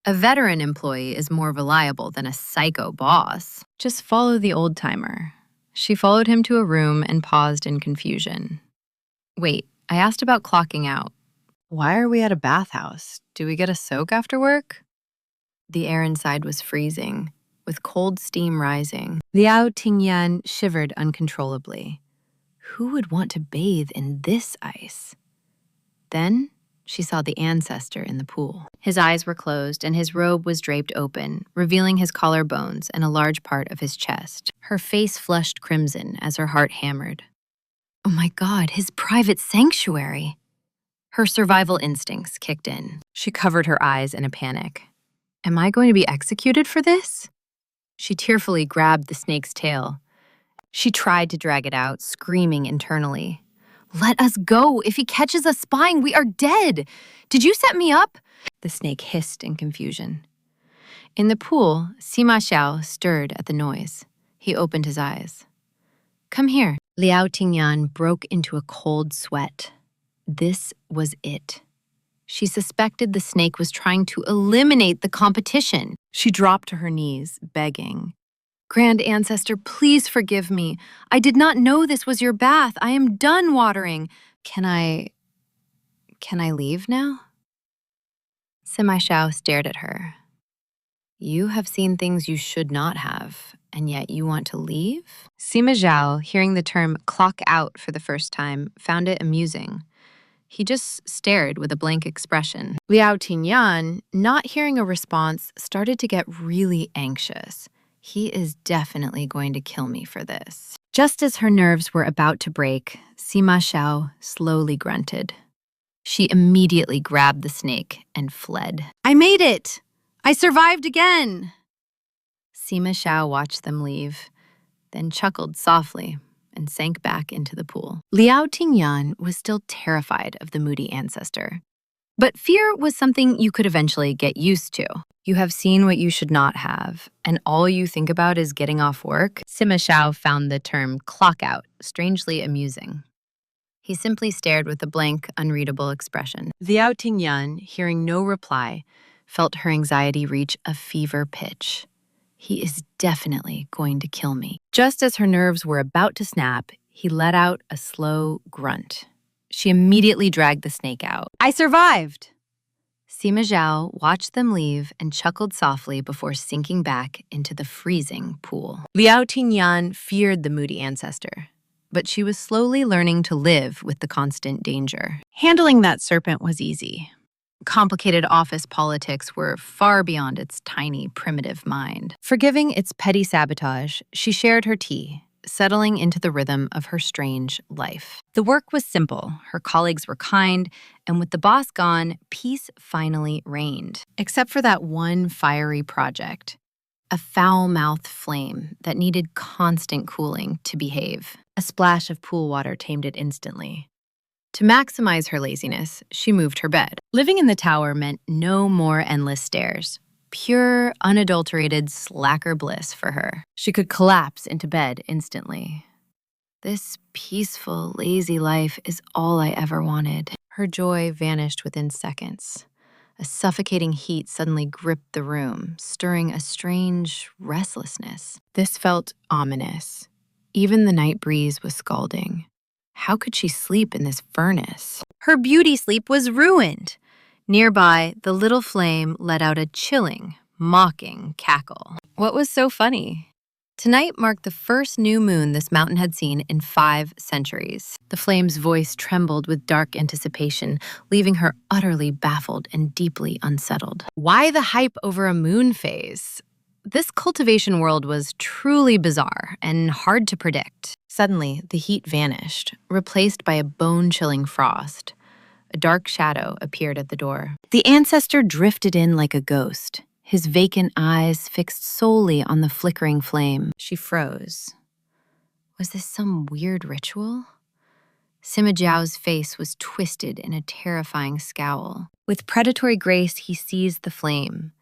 A veteran employee is more reliable than a psycho boss. Just follow the old-timer. She followed him to a room and paused in confusion. Wait, I asked about clocking out. Why are we at a bathhouse? Do we get a soak after work? The air inside was freezing, with cold steam rising. Liao Tingyan shivered uncontrollably. Who would want to bathe in this ice? Then she saw the ancestor in the pool. His eyes were closed and his robe was draped open, revealing his collarbones and a large part of his chest. Her face flushed crimson as her heart hammered. Oh my God, his private sanctuary! Her survival instincts kicked in. She covered her eyes in a panic. Am I going to be executed for this? She tearfully grabbed the snake's tail. She tried to drag it out, screaming internally. Let us go. If he catches us spying, we are dead. Did you set me up? The snake hissed in confusion. In the pool, Sima Xiao stirred at the noise. He opened his eyes. Come here. Liao Tingyan broke into a cold sweat. This was it. She suspected the snake was trying to eliminate the competition. She dropped to her knees, begging. Grand Ancestor, please forgive me. I did not know this was your bath. I am done watering. Can I leave now? Sima Xiao stared at her. You have seen things you should not have, and yet you want to leave? Sima Zhao, hearing the term clock out for the first time, found it amusing. He just stared with a blank expression. Liao Tingyan, not hearing a response, started to get really anxious. He is definitely going to kill me for this. Just as her nerves were about to break, Sima Xiao slowly grunted. She immediately grabbed the snake and fled. I made it! I survived again! Sima Xiao watched them leave, then chuckled softly and sank back into the pool. Liao Tingyan was still terrified of the moody ancestor. But fear was something you could eventually get used to. You have seen what you should not have, and all you think about is getting off work. Sima Xiao found the term clock out strangely amusing. He simply stared with a blank, unreadable expression. Liao Tingyan, hearing no reply, felt her anxiety reach a fever pitch. He is definitely going to kill me. Just as her nerves were about to snap, he let out a slow grunt. She immediately dragged the snake out. I survived! Sima Zhao watched them leave and chuckled softly before sinking back into the freezing pool. Liao Tingyan feared the moody ancestor, but she was slowly learning to live with the constant danger. Handling that serpent was easy. Complicated office politics were far beyond its tiny, primitive mind. Forgiving its petty sabotage, she shared her tea, settling into the rhythm of her strange life. The work was simple, her colleagues were kind, and with the boss gone, peace finally reigned. Except for that one fiery project, a foul-mouthed flame that needed constant cooling to behave. A splash of pool water tamed it instantly. To maximize her laziness, she moved her bed. Living in the tower meant no more endless stairs. Pure, unadulterated slacker bliss for her. She could collapse into bed instantly. This peaceful, lazy life is all I ever wanted. Her joy vanished within seconds. A suffocating heat suddenly gripped the room, stirring a strange restlessness. This felt ominous. Even the night breeze was scalding. How could she sleep in this furnace? Her beauty sleep was ruined. Nearby, the little flame let out a chilling, mocking cackle. What was so funny? Tonight marked the first new moon this mountain had seen in 5 centuries. The flame's voice trembled with dark anticipation, leaving her utterly baffled and deeply unsettled. Why the hype over a moon phase? This cultivation world was truly bizarre and hard to predict. Suddenly, the heat vanished, replaced by a bone-chilling frost. A dark shadow appeared at the door. The ancestor drifted in like a ghost, his vacant eyes fixed solely on the flickering flame. She froze. Was this some weird ritual? Sima Zhao's face was twisted in a terrifying scowl. With predatory grace, he seized the flame.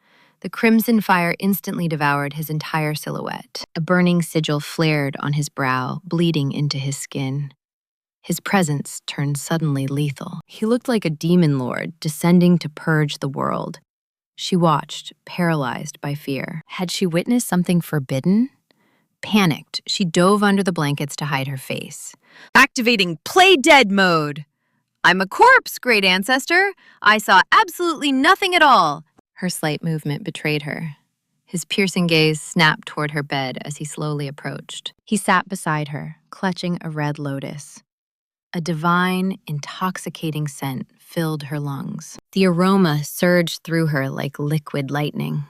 The crimson fire instantly devoured his entire silhouette. A burning sigil flared on his brow, bleeding into his skin. His presence turned suddenly lethal. He looked like a demon lord descending to purge the world. She watched, paralyzed by fear. Had she witnessed something forbidden? Panicked, she dove under the blankets to hide her face. Activating Play Dead mode! I'm a corpse, great ancestor! I saw absolutely nothing at all! Her slight movement betrayed her. His piercing gaze snapped toward her bed as he slowly approached. He sat beside her, clutching a red lotus. A divine, intoxicating scent filled her lungs. The aroma surged through her like liquid lightning.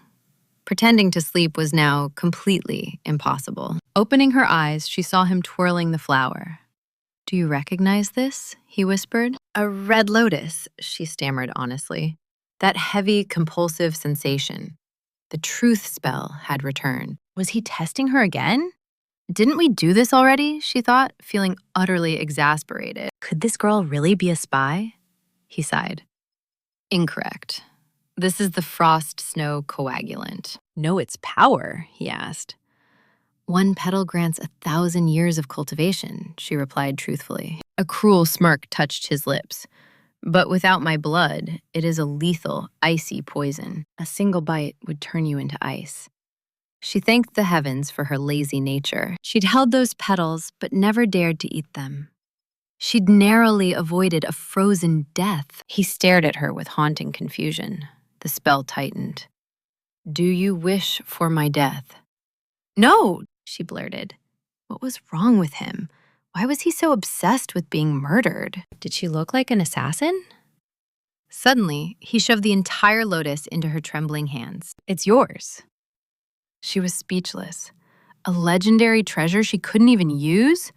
Pretending to sleep was now completely impossible. Opening her eyes, she saw him twirling the flower. Do you recognize this? He whispered. A red lotus, she stammered honestly. That heavy, compulsive sensation. The truth spell had returned. Was he testing her again? Didn't we do this already? She thought, feeling utterly exasperated. Could this girl really be a spy? He sighed. Incorrect. This is the frost snow coagulant. Know its power? He asked. 1 petal grants 1,000 years of cultivation, she replied truthfully. A cruel smirk touched his lips. But without my blood, it is a lethal, icy poison. A single bite would turn you into ice. She thanked the heavens for her lazy nature. She'd held those petals, but never dared to eat them. She'd narrowly avoided a frozen death. He stared at her with haunting confusion. The spell tightened. Do you wish for my death? No, she blurted. What was wrong with him? Why was he so obsessed with being murdered? Did she look like an assassin? Suddenly, he shoved the entire lotus into her trembling hands. It's yours. She was speechless. A legendary treasure she couldn't even use?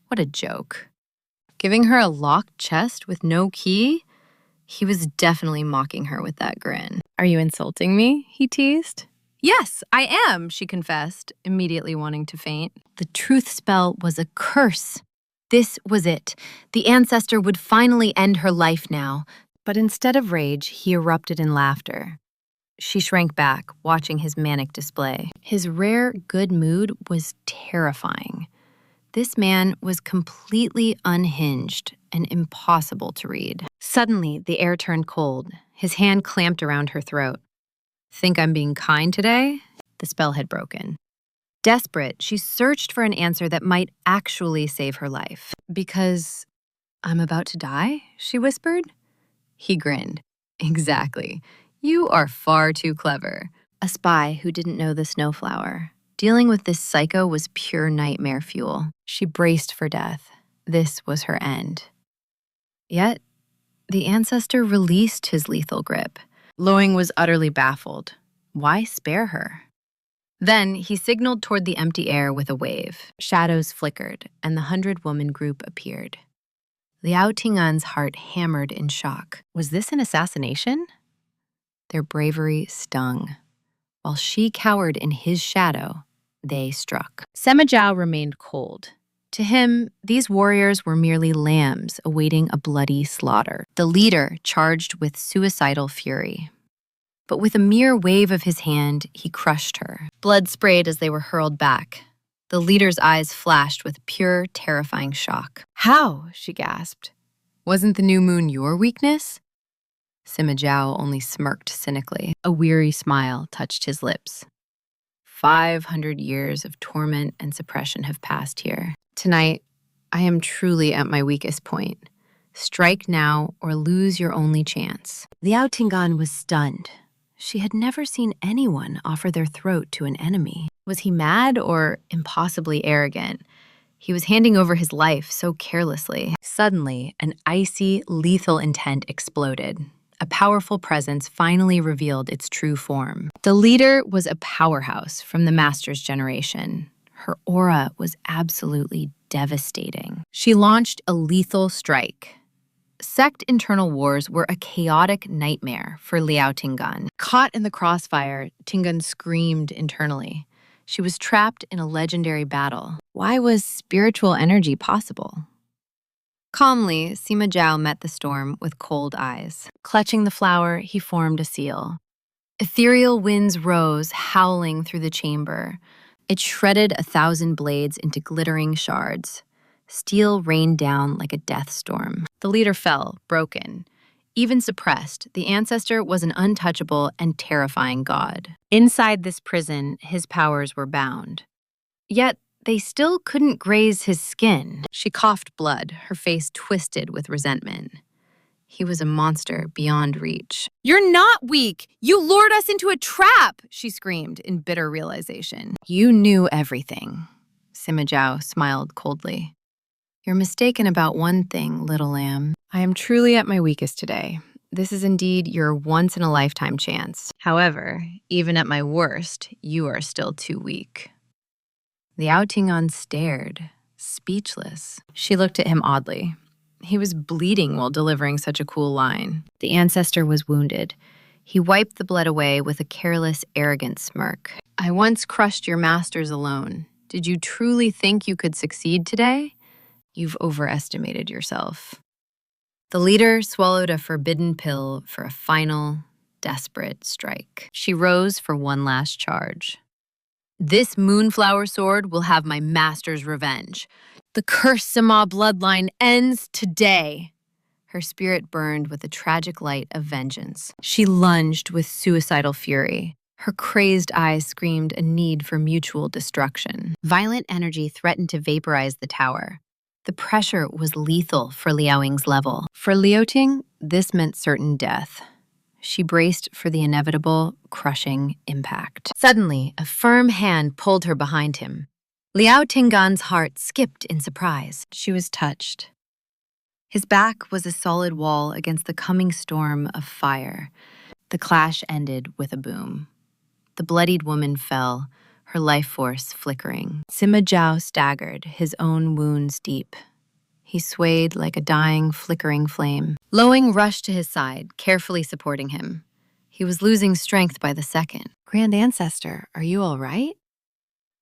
What a joke. Giving her a locked chest with no key? He was definitely mocking her with that grin. Are you insulting me? He teased. Yes, I am, she confessed, immediately wanting to faint. The truth spell was a curse. This was it. The ancestor would finally end her life now. But instead of rage, he erupted in laughter. She shrank back, watching his manic display. His rare good mood was terrifying. This man was completely unhinged and impossible to read. Suddenly, the air turned cold. His hand clamped around her throat. Think I'm being kind today? The spell had broken. Desperate, she searched for an answer that might actually save her life. Because I'm about to die? She whispered. He grinned. Exactly. You are far too clever. A spy who didn't know the snowflower. Dealing with this psycho was pure nightmare fuel. She braced for death. This was her end. Yet, the ancestor released his lethal grip. Loing was utterly baffled. Why spare her? Then he signaled toward the empty air with a wave. Shadows flickered, and the 100-woman group appeared. Liao Tingan's heart hammered in shock. Was this an assassination? Their bravery stung. While she cowered in his shadow, they struck. Sima Zhao remained cold. To him, these warriors were merely lambs awaiting a bloody slaughter. The leader charged with suicidal fury. But with a mere wave of his hand, he crushed her. Blood sprayed as they were hurled back. The leader's eyes flashed with pure, terrifying shock. How? She gasped. Wasn't the new moon your weakness? Sima Zhao only smirked cynically. A weary smile touched his lips. 500 years of torment and suppression have passed here. Tonight, I am truly at my weakest point. Strike now or lose your only chance. Liao Tingan was stunned. She had never seen anyone offer their throat to an enemy. Was he mad or impossibly arrogant? He was handing over his life so carelessly. Suddenly, an icy, lethal intent exploded. A powerful presence finally revealed its true form. The leader was a powerhouse from the master's generation. Her aura was absolutely devastating. She launched a lethal strike. Sect internal wars were a chaotic nightmare for Liao Tingan. Caught in the crossfire, Tingan screamed internally. She was trapped in a legendary battle. Why was spiritual energy possible? Calmly, Sima Zhao met the storm with cold eyes. Clutching the flower, he formed a seal. Ethereal winds rose, howling through the chamber. It shredded 1,000 blades into glittering shards. Steel rained down like a death storm. The leader fell, broken. Even suppressed, the ancestor was an untouchable and terrifying god. Inside this prison, his powers were bound. Yet, they still couldn't graze his skin. She coughed blood, her face twisted with resentment. He was a monster beyond reach. You're not weak! You lured us into a trap! She screamed in bitter realization. You knew everything. Sima Zhao smiled coldly. You're mistaken about one thing, little lamb. I am truly at my weakest today. This is indeed your once-in-a-lifetime chance. However, even at my worst, you are still too weak. Liao Tingan stared, speechless. She looked at him oddly. He was bleeding while delivering such a cool line. The ancestor was wounded. He wiped the blood away with a careless, arrogant smirk. I once crushed your masters alone. Did you truly think you could succeed today? You've overestimated yourself. The leader swallowed a forbidden pill for a final, desperate strike. She rose for one last charge. This moonflower sword will have my master's revenge. The cursed Sima bloodline ends today. Her spirit burned with the tragic light of vengeance. She lunged with suicidal fury. Her crazed eyes screamed a need for mutual destruction. Violent energy threatened to vaporize the tower. The pressure was lethal for Liao Ying's level. For Liao Ting, this meant certain death. She braced for the inevitable, crushing impact. Suddenly, a firm hand pulled her behind him. Liao Tinggan's heart skipped in surprise. She was touched. His back was a solid wall against the coming storm of fire. The clash ended with a boom. The bloodied woman fell, her life force flickering. Sima Zhao staggered, his own wounds deep. He swayed like a dying, flickering flame. Loing rushed to his side, carefully supporting him. He was losing strength by the second. "Grand Ancestor, are you all right?"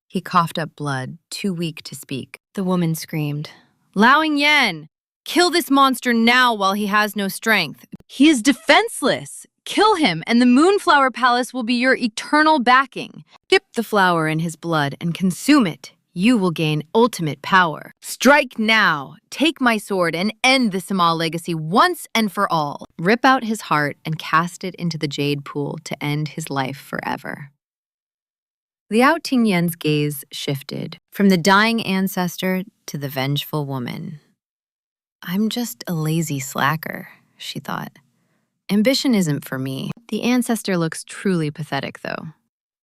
He coughed up blood, too weak to speak. The woman screamed, "Laoing Yan! Kill this monster now while he has no strength. He is defenseless! Kill him, and the Moonflower Palace will be your eternal backing. Dip the flower in his blood and consume it. You will gain ultimate power. Strike now! Take my sword and end the Sima legacy once and for all. Rip out his heart and cast it into the jade pool to end his life forever." Liao Tingyan's gaze shifted from the dying ancestor to the vengeful woman. "I'm just a lazy slacker," she thought. "Ambition isn't for me." The ancestor looks truly pathetic, though.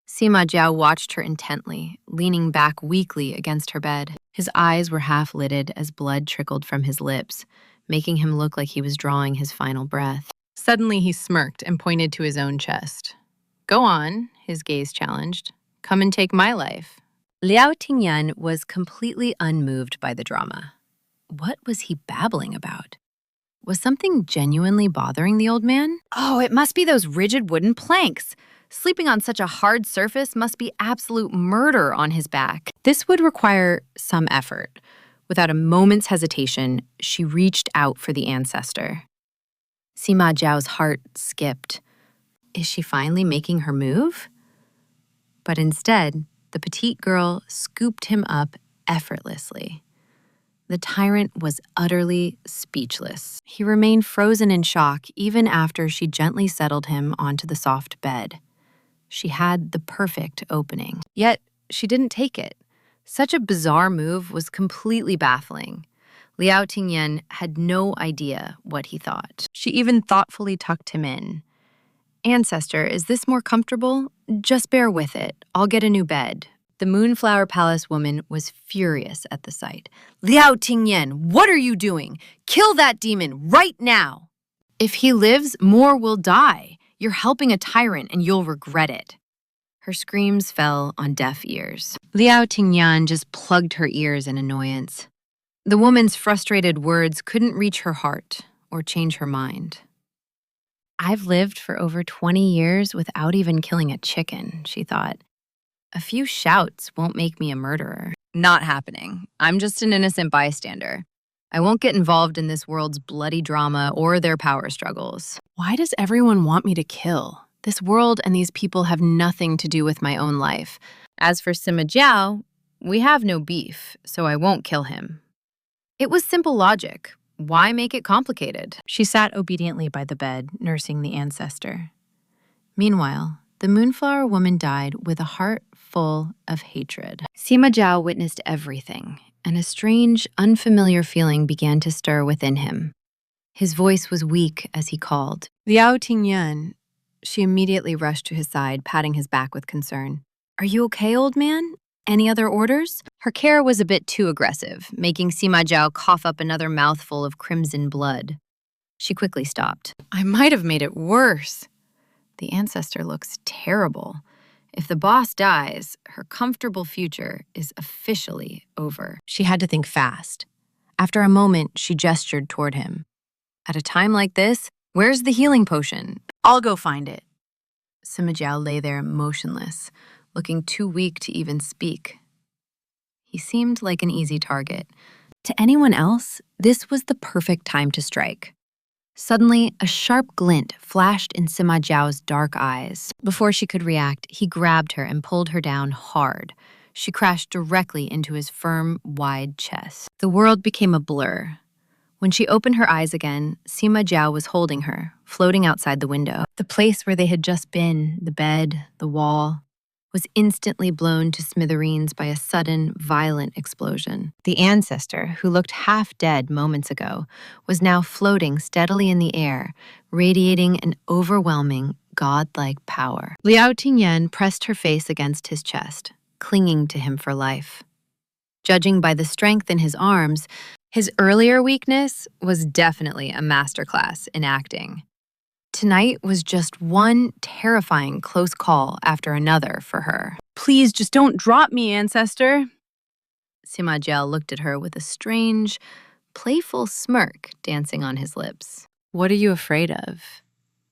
Sima Zhao watched her intently, leaning back weakly against her bed. His eyes were half-lidded as blood trickled from his lips, making him look like he was drawing his final breath. Suddenly he smirked and pointed to his own chest. "Go on," his gaze challenged. "Come and take my life." Liao Tingyan was completely unmoved by the drama. What was he babbling about? Was something genuinely bothering the old man? Oh, it must be those rigid wooden planks. Sleeping on such a hard surface must be absolute murder on his back. This would require some effort. Without a moment's hesitation, she reached out for the ancestor. Sima Zhao's heart skipped. Is she finally making her move? But instead, the petite girl scooped him up effortlessly. The tyrant was utterly speechless. He remained frozen in shock even after she gently settled him onto the soft bed. She had the perfect opening. Yet, she didn't take it. Such a bizarre move was completely baffling. Liao Tingyan had no idea what he thought. She even thoughtfully tucked him in. "Ancestor, is this more comfortable? Just bear with it. I'll get a new bed." The Moonflower Palace woman was furious at the sight. "Liao Tingyan, what are you doing? Kill that demon right now! If he lives, more will die. You're helping a tyrant and you'll regret it." Her screams fell on deaf ears. Liao Tingyan just plugged her ears in annoyance. The woman's frustrated words couldn't reach her heart or change her mind. "I've lived for over 20 years without even killing a chicken," she thought. "A few shouts won't make me a murderer." Not happening. I'm just an innocent bystander. I won't get involved in this world's bloody drama or their power struggles. Why does everyone want me to kill? This world and these people have nothing to do with my own life. As for Sima Zhao, we have no beef, so I won't kill him. It was simple logic. Why make it complicated? She sat obediently by the bed, nursing the ancestor. Meanwhile, the Moonflower woman died with a heart full of hatred. Sima Zhao witnessed everything, and a strange, unfamiliar feeling began to stir within him. His voice was weak as he called, "Liao Tingyan." She immediately rushed to his side, patting his back with concern. "Are you okay, old man? Any other orders?" Her care was a bit too aggressive, making Sima Zhao cough up another mouthful of crimson blood. She quickly stopped. "I might have made it worse. The ancestor looks terrible. If the boss dies, her comfortable future is officially over." She had to think fast. After a moment, she gestured toward him. "At a time like this, where's the healing potion? I'll go find it." Sima Zhao lay there motionless, looking too weak to even speak. He seemed like an easy target. To anyone else, this was the perfect time to strike. Suddenly, a sharp glint flashed in Sima Zhao's dark eyes. Before she could react, he grabbed her and pulled her down hard. She crashed directly into his firm, wide chest. The world became a blur. When she opened her eyes again, Sima Zhao was holding her, floating outside the window. The place where they had just been, the bed, the wall, was instantly blown to smithereens by a sudden, violent explosion. The ancestor, who looked half dead moments ago, was now floating steadily in the air, radiating an overwhelming, godlike power. Liao Tingyan pressed her face against his chest, clinging to him for life. Judging by the strength in his arms, his earlier weakness was definitely a masterclass in acting. Tonight was just one terrifying close call after another for her. Please just don't drop me, ancestor. Sima Jiao looked at her with a strange, playful smirk dancing on his lips. What are you afraid of?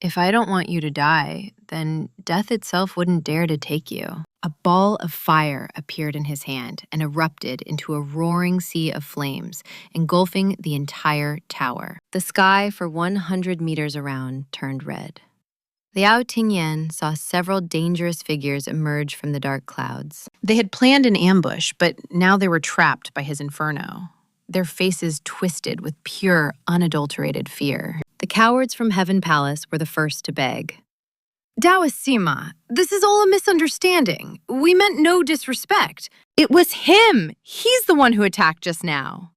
If I don't want you to die, then death itself wouldn't dare to take you. A ball of fire appeared in his hand and erupted into a roaring sea of flames, engulfing the entire tower. The sky for 100 meters around turned red. Liao Tingyan saw several dangerous figures emerge from the dark clouds. They had planned an ambush, but now they were trapped by his inferno, their faces twisted with pure, unadulterated fear. The cowards from Heaven Palace were the first to beg. Taoist Sima, this is all a misunderstanding. We meant no disrespect. It was him! He's the one who attacked just now.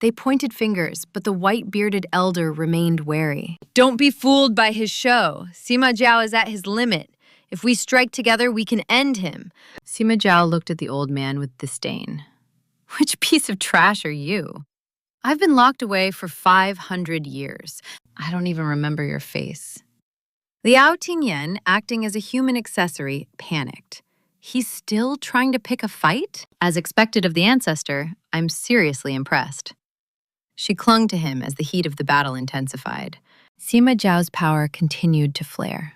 They pointed fingers, but the white-bearded elder remained wary. Don't be fooled by his show. Sima Jiao is at his limit. If we strike together, we can end him. Sima Jiao looked at the old man with disdain. Which piece of trash are you? I've been locked away for 500 years. I don't even remember your face. Liao Tingyan, acting as a human accessory, panicked. He's still trying to pick a fight? As expected of the ancestor, I'm seriously impressed. She clung to him as the heat of the battle intensified. Sima Jiao's power continued to flare,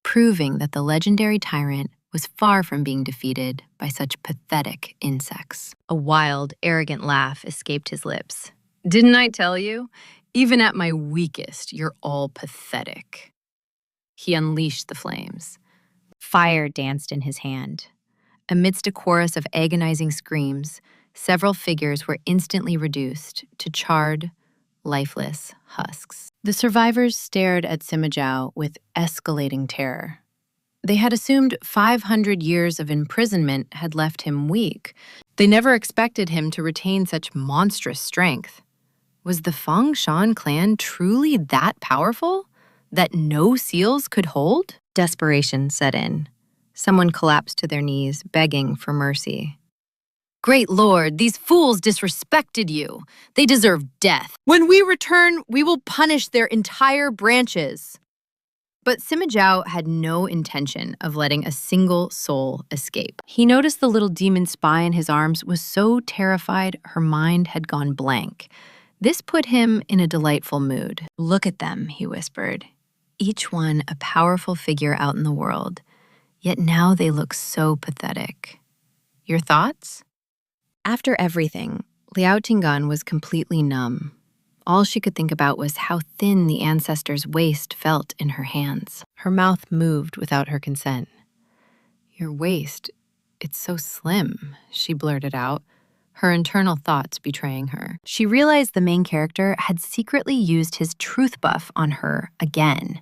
proving that the legendary tyrant was far from being defeated by such pathetic insects. A wild, arrogant laugh escaped his lips. Didn't I tell you? Even at my weakest, you're all pathetic. He unleashed the flames. Fire danced in his hand. Amidst a chorus of agonizing screams, several figures were instantly reduced to charred, lifeless husks. The survivors stared at Sima Jiao with escalating terror. They had assumed 500 years of imprisonment had left him weak. They never expected him to retain such monstrous strength. Was the Fang Shan clan truly that powerful? That no seals could hold? Desperation set in. Someone collapsed to their knees, begging for mercy. Great Lord, these fools disrespected you. They deserve death. When we return, we will punish their entire branches. But Sima Jiao had no intention of letting a single soul escape. He noticed the little demon spy in his arms was so terrified her mind had gone blank. This put him in a delightful mood. Look at them, he whispered. Each one a powerful figure out in the world. Yet now they look so pathetic. Your thoughts? After everything, Liao Tingyan was completely numb. All she could think about was how thin the ancestor's waist felt in her hands. Her mouth moved without her consent. Your waist, it's so slim, she blurted out, her internal thoughts betraying her. She realized the main character had secretly used his truth buff on her again.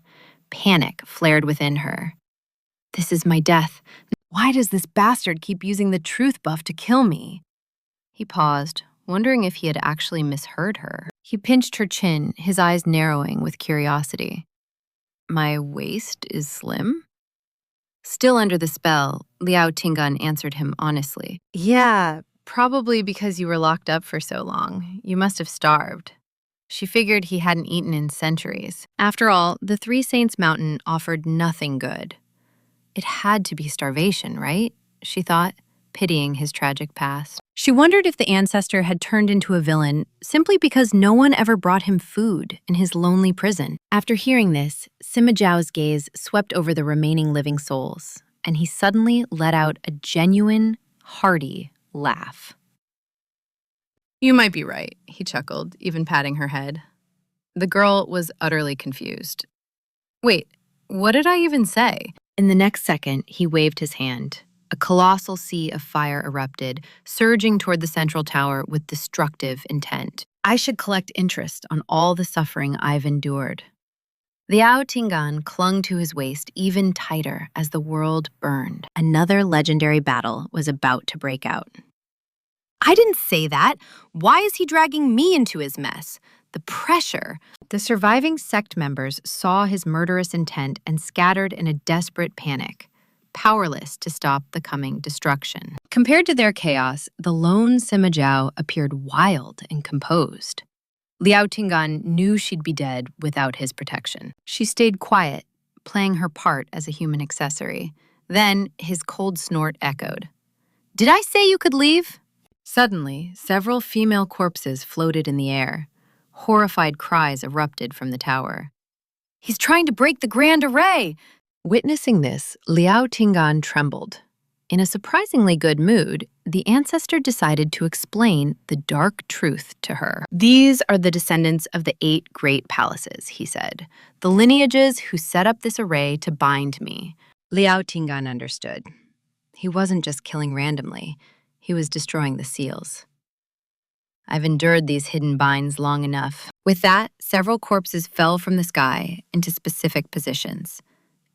Panic flared within her. This is my death. Why does this bastard keep using the truth buff to kill me? He paused, wondering if he had actually misheard her. He pinched her chin, his eyes narrowing with curiosity. My waist is slim? Still under the spell, Liao Tingyan answered him honestly. Yeah, probably because you were locked up for so long. You must have starved. She figured he hadn't eaten in centuries. After all, the Three Saints Mountain offered nothing good. It had to be starvation, right? She thought, pitying his tragic past. She wondered if the ancestor had turned into a villain simply because no one ever brought him food in his lonely prison. After hearing this, Sima Jiao's gaze swept over the remaining living souls, and he suddenly let out a genuine, hearty laugh. You might be right, he chuckled, even patting her head. The girl was utterly confused. Wait, what did I even say? In the next second, he waved his hand. A colossal sea of fire erupted, surging toward the central tower with destructive intent. I should collect interest on all the suffering I've endured. Liao Tingan clung to his waist even tighter as the world burned. Another legendary battle was about to break out. I didn't say that. Why is he dragging me into his mess? The pressure. The surviving sect members saw his murderous intent and scattered in a desperate panic, powerless to stop the coming destruction. Compared to their chaos, the lone Sima Zhao appeared wild and composed. Liao Tingan knew she'd be dead without his protection. She stayed quiet, playing her part as a human accessory. Then his cold snort echoed. Did I say you could leave? Suddenly, several female corpses floated in the air. Horrified cries erupted from the tower. He's trying to break the grand array! Witnessing this, Liao Tingan trembled. In a surprisingly good mood, the ancestor decided to explain the dark truth to her. These are the descendants of the 8 great palaces, he said, the lineages who set up this array to bind me. Liao Tingan understood. He wasn't just killing randomly. He was destroying the seals. I've endured these hidden binds long enough. With that, several corpses fell from the sky into specific positions.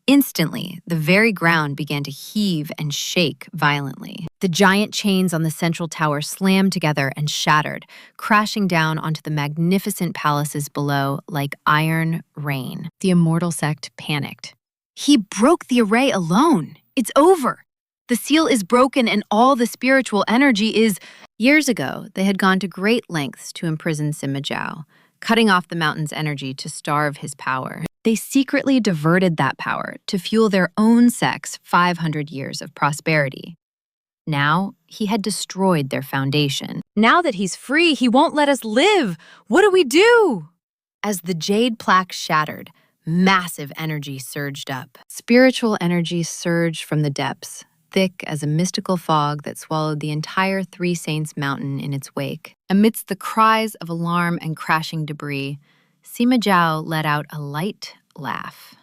Instantly, the very ground began to heave and shake violently. The giant chains on the central tower slammed together and shattered, crashing down onto the magnificent palaces below like iron rain. The immortal sect panicked. He broke the array alone. It's over. The seal is broken and all the spiritual energy is... Years ago, they had gone to great lengths to imprison Sima Zhao, cutting off the mountain's energy to starve his power. They secretly diverted that power to fuel their own sect's 500 years of prosperity. Now, he had destroyed their foundation. Now that he's free, he won't let us live. What do we do? As the jade plaque shattered, massive energy surged up. Spiritual energy surged from the depths, thick as a mystical fog that swallowed the entire Three Saints mountain in its wake. Amidst the cries of alarm and crashing debris, Sima Zhao let out a light laugh.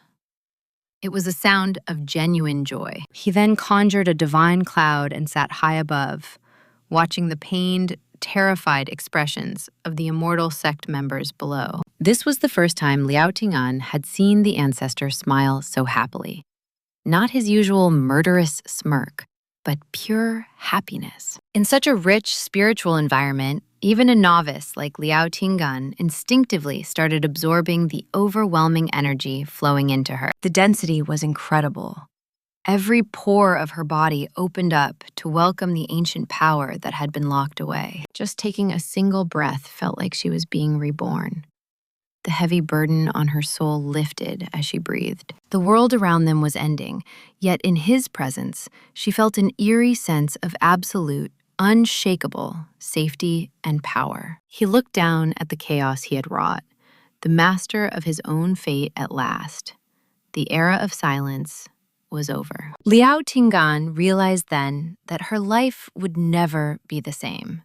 It was a sound of genuine joy. He then conjured a divine cloud and sat high above, watching the pained, terrified expressions of the immortal sect members below. This was the first time Liao Tingan had seen the ancestor smile so happily. Not his usual murderous smirk, but pure happiness. In such a rich spiritual environment, even a novice like Liao Tingan instinctively started absorbing the overwhelming energy flowing into her. The density was incredible. Every pore of her body opened up to welcome the ancient power that had been locked away. Just taking a single breath felt like she was being reborn. The heavy burden on her soul lifted as she breathed. The world around them was ending, yet in his presence, she felt an eerie sense of absolute, unshakable safety and power. He looked down at the chaos he had wrought, the master of his own fate at last. The era of silence was over. Liao Tingan realized then that her life would never be the same.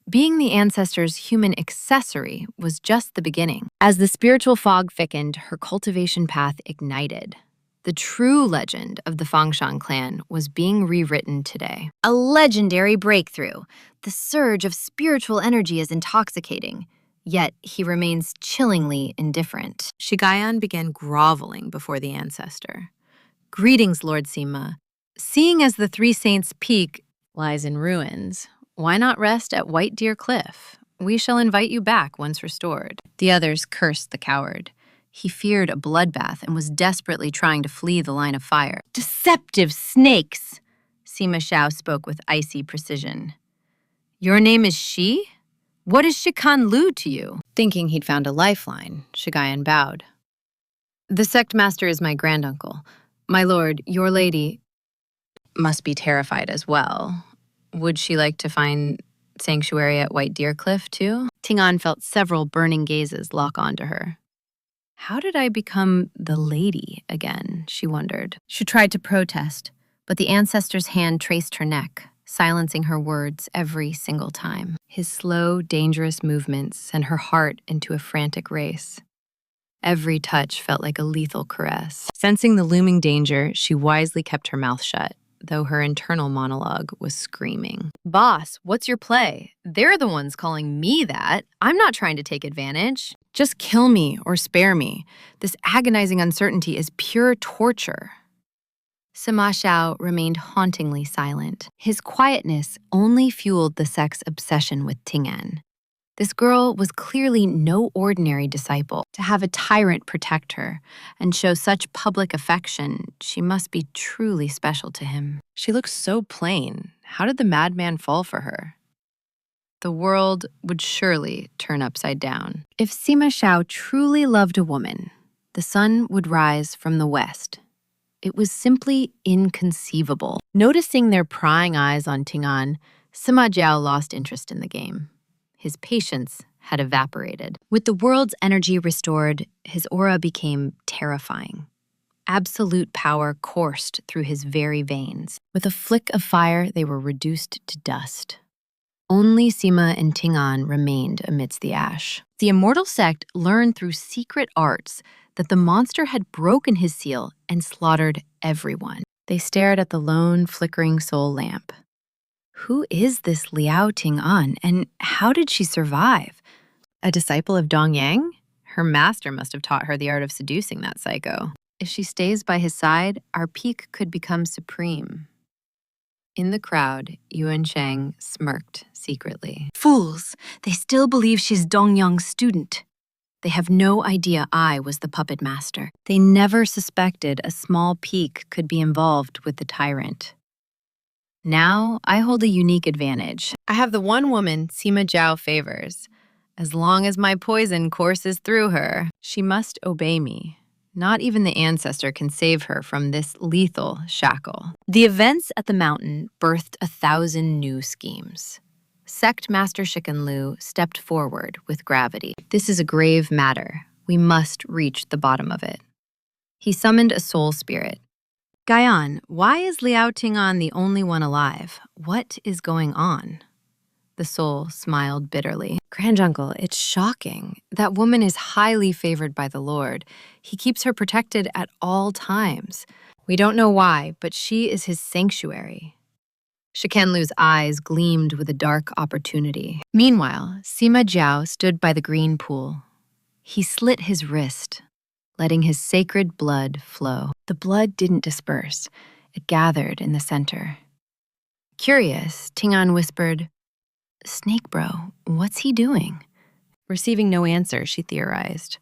Being the ancestor's human accessory was just the beginning. As the spiritual fog thickened, her cultivation path ignited. The true legend of the Fangshan clan was being rewritten today. A legendary breakthrough. The surge of spiritual energy is intoxicating. Yet he remains chillingly indifferent. Shigayan began groveling before the ancestor. Greetings, Lord Sima. Seeing as the Three Saints' peak lies in ruins, why not rest at White Deer Cliff? We shall invite you back once restored. The others cursed the coward. He feared a bloodbath and was desperately trying to flee the line of fire. Deceptive snakes! Sima Xiao spoke with icy precision. Your name is Shi? What is Shikan Lu to you? Thinking he'd found a lifeline, Shigayan bowed. The sect master is my granduncle. My lord, your lady must be terrified as well. Would she like to find sanctuary at White Deer Cliff, too? Tingan felt several burning gazes lock onto her. How did I become the lady again, she wondered. She tried to protest, but the ancestor's hand traced her neck, silencing her words every single time. His slow, dangerous movements sent her heart into a frantic race. Every touch felt like a lethal caress. Sensing the looming danger, she wisely kept her mouth shut, though her internal monologue was screaming. Boss, what's your play? They're the ones calling me that. I'm not trying to take advantage. Just kill me or spare me. This agonizing uncertainty is pure torture. Sima Xiao remained hauntingly silent. His quietness only fueled the sect's obsession with Ting'an. This girl was clearly no ordinary disciple. To have a tyrant protect her and show such public affection, she must be truly special to him. She looks so plain. How did the madman fall for her? The world would surely turn upside down. If Sima Xiao truly loved a woman, the sun would rise from the west. It was simply inconceivable. Noticing their prying eyes on Ting'an, Sima Jiao lost interest in the game. His patience had evaporated. With the world's energy restored, his aura became terrifying. Absolute power coursed through his very veins. With a flick of fire, they were reduced to dust. Only Sima and Ting'an remained amidst the ash. The immortal sect learned through secret arts that the monster had broken his seal and slaughtered everyone. They stared at the lone, flickering soul lamp. Who is this Liao Ting'an, and how did she survive? A disciple of Dong Yang? Her master must have taught her the art of seducing that psycho. If she stays by his side, our peak could become supreme. In the crowd, Yuan Shang smirked secretly. Fools! They still believe she's Dong Yang's student. They have no idea I was the puppet master. They never suspected a small peak could be involved with the tyrant. Now, I hold a unique advantage. I have the one woman Sima Jiao favors. As long as my poison courses through her, she must obey me. Not even the ancestor can save her from this lethal shackle. The events at the mountain birthed 1,000 new schemes. Sect Master Shikanlu stepped forward with gravity. This is a grave matter. We must reach the bottom of it. He summoned a soul spirit. Gaian, why is Liao Ting'an the only one alive? What is going on? The soul smiled bitterly. Granduncle, it's shocking. That woman is highly favored by the Lord. He keeps her protected at all times. We don't know why, but she is his sanctuary. Shikanlu's eyes gleamed with a dark opportunity. Meanwhile, Sima Jiao stood by the green pool. He slit his wrist, letting his sacred blood flow. The blood didn't disperse. It gathered in the center. Curious, Ting'an whispered, "Snake bro, what's he doing?" Receiving no answer, she theorized.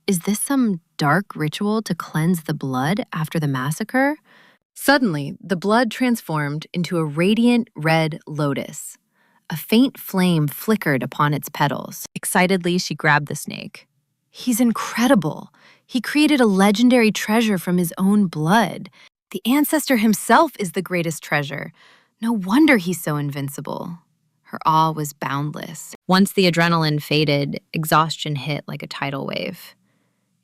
Is this some dark ritual to cleanse the blood after the massacre? Suddenly, the blood transformed into a radiant red lotus. A faint flame flickered upon its petals. Excitedly, she grabbed the snake. He's incredible. He created a legendary treasure from his own blood. The ancestor himself is the greatest treasure. No wonder he's so invincible. Her awe was boundless. Once the adrenaline faded, exhaustion hit like a tidal wave.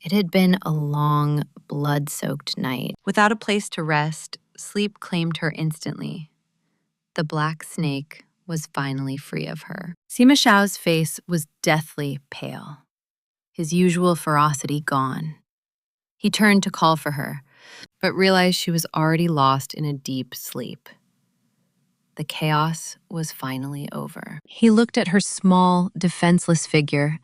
It had been a long, blood-soaked night. Without a place to rest, sleep claimed her instantly. The black snake was finally free of her. Sima Xiao's face was deathly pale, his usual ferocity gone. He turned to call for her, but realized she was already lost in a deep sleep. The chaos was finally over. He looked at her small, defenseless figure,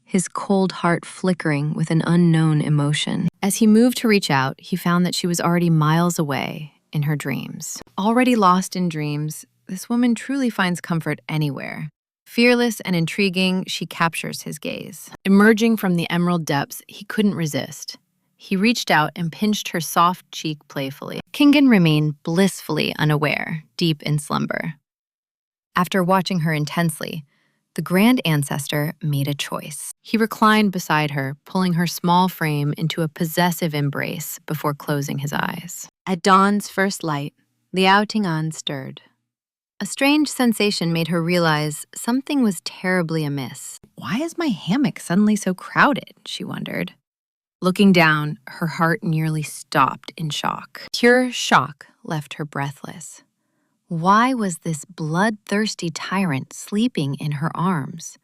his cold heart flickering with an unknown emotion. As he moved to reach out, he found that she was already miles away in her dreams. Already lost in dreams, this woman truly finds comfort anywhere. Fearless and intriguing, she captures his gaze. Emerging from the emerald depths, he couldn't resist. He reached out and pinched her soft cheek playfully. Kingen remained blissfully unaware, deep in slumber. After watching her intensely, the Grand Ancestor made a choice. He reclined beside her, pulling her small frame into a possessive embrace before closing his eyes. At dawn's first light, Liao Ting'an stirred. A strange sensation made her realize something was terribly amiss. Why is my hammock suddenly so crowded? She wondered. Looking down, her heart nearly stopped in shock. Pure shock left her breathless. Why was this bloodthirsty tyrant sleeping in her arms?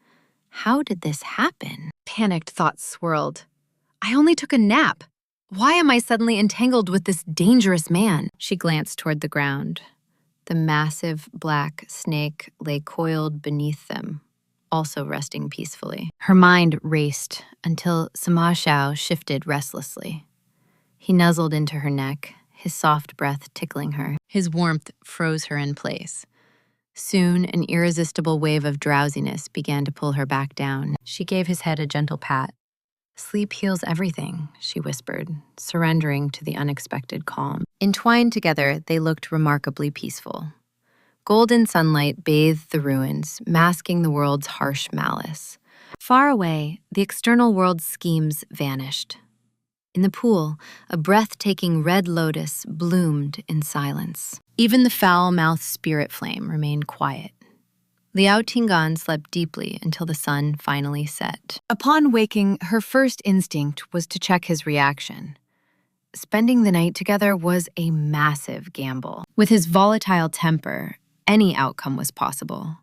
How did this happen? Panicked thoughts swirled. I only took a nap. Why am I suddenly entangled with this dangerous man? She glanced toward the ground. The massive black snake lay coiled beneath them, also resting peacefully. Her mind raced until Sima Xiao shifted restlessly. He nuzzled into her neck, his soft breath tickling her. His warmth froze her in place. Soon, an irresistible wave of drowsiness began to pull her back down. She gave his head a gentle pat. "Sleep heals everything," she whispered, surrendering to the unexpected calm. Entwined together, they looked remarkably peaceful. Golden sunlight bathed the ruins, masking the world's harsh malice. Far away, the external world's schemes vanished. In the pool, a breathtaking red lotus bloomed in silence. Even the foul-mouthed spirit flame remained quiet. Liao Tingan slept deeply until the sun finally set. Upon waking, her first instinct was to check his reaction. Spending the night together was a massive gamble. With his volatile temper, any outcome was possible.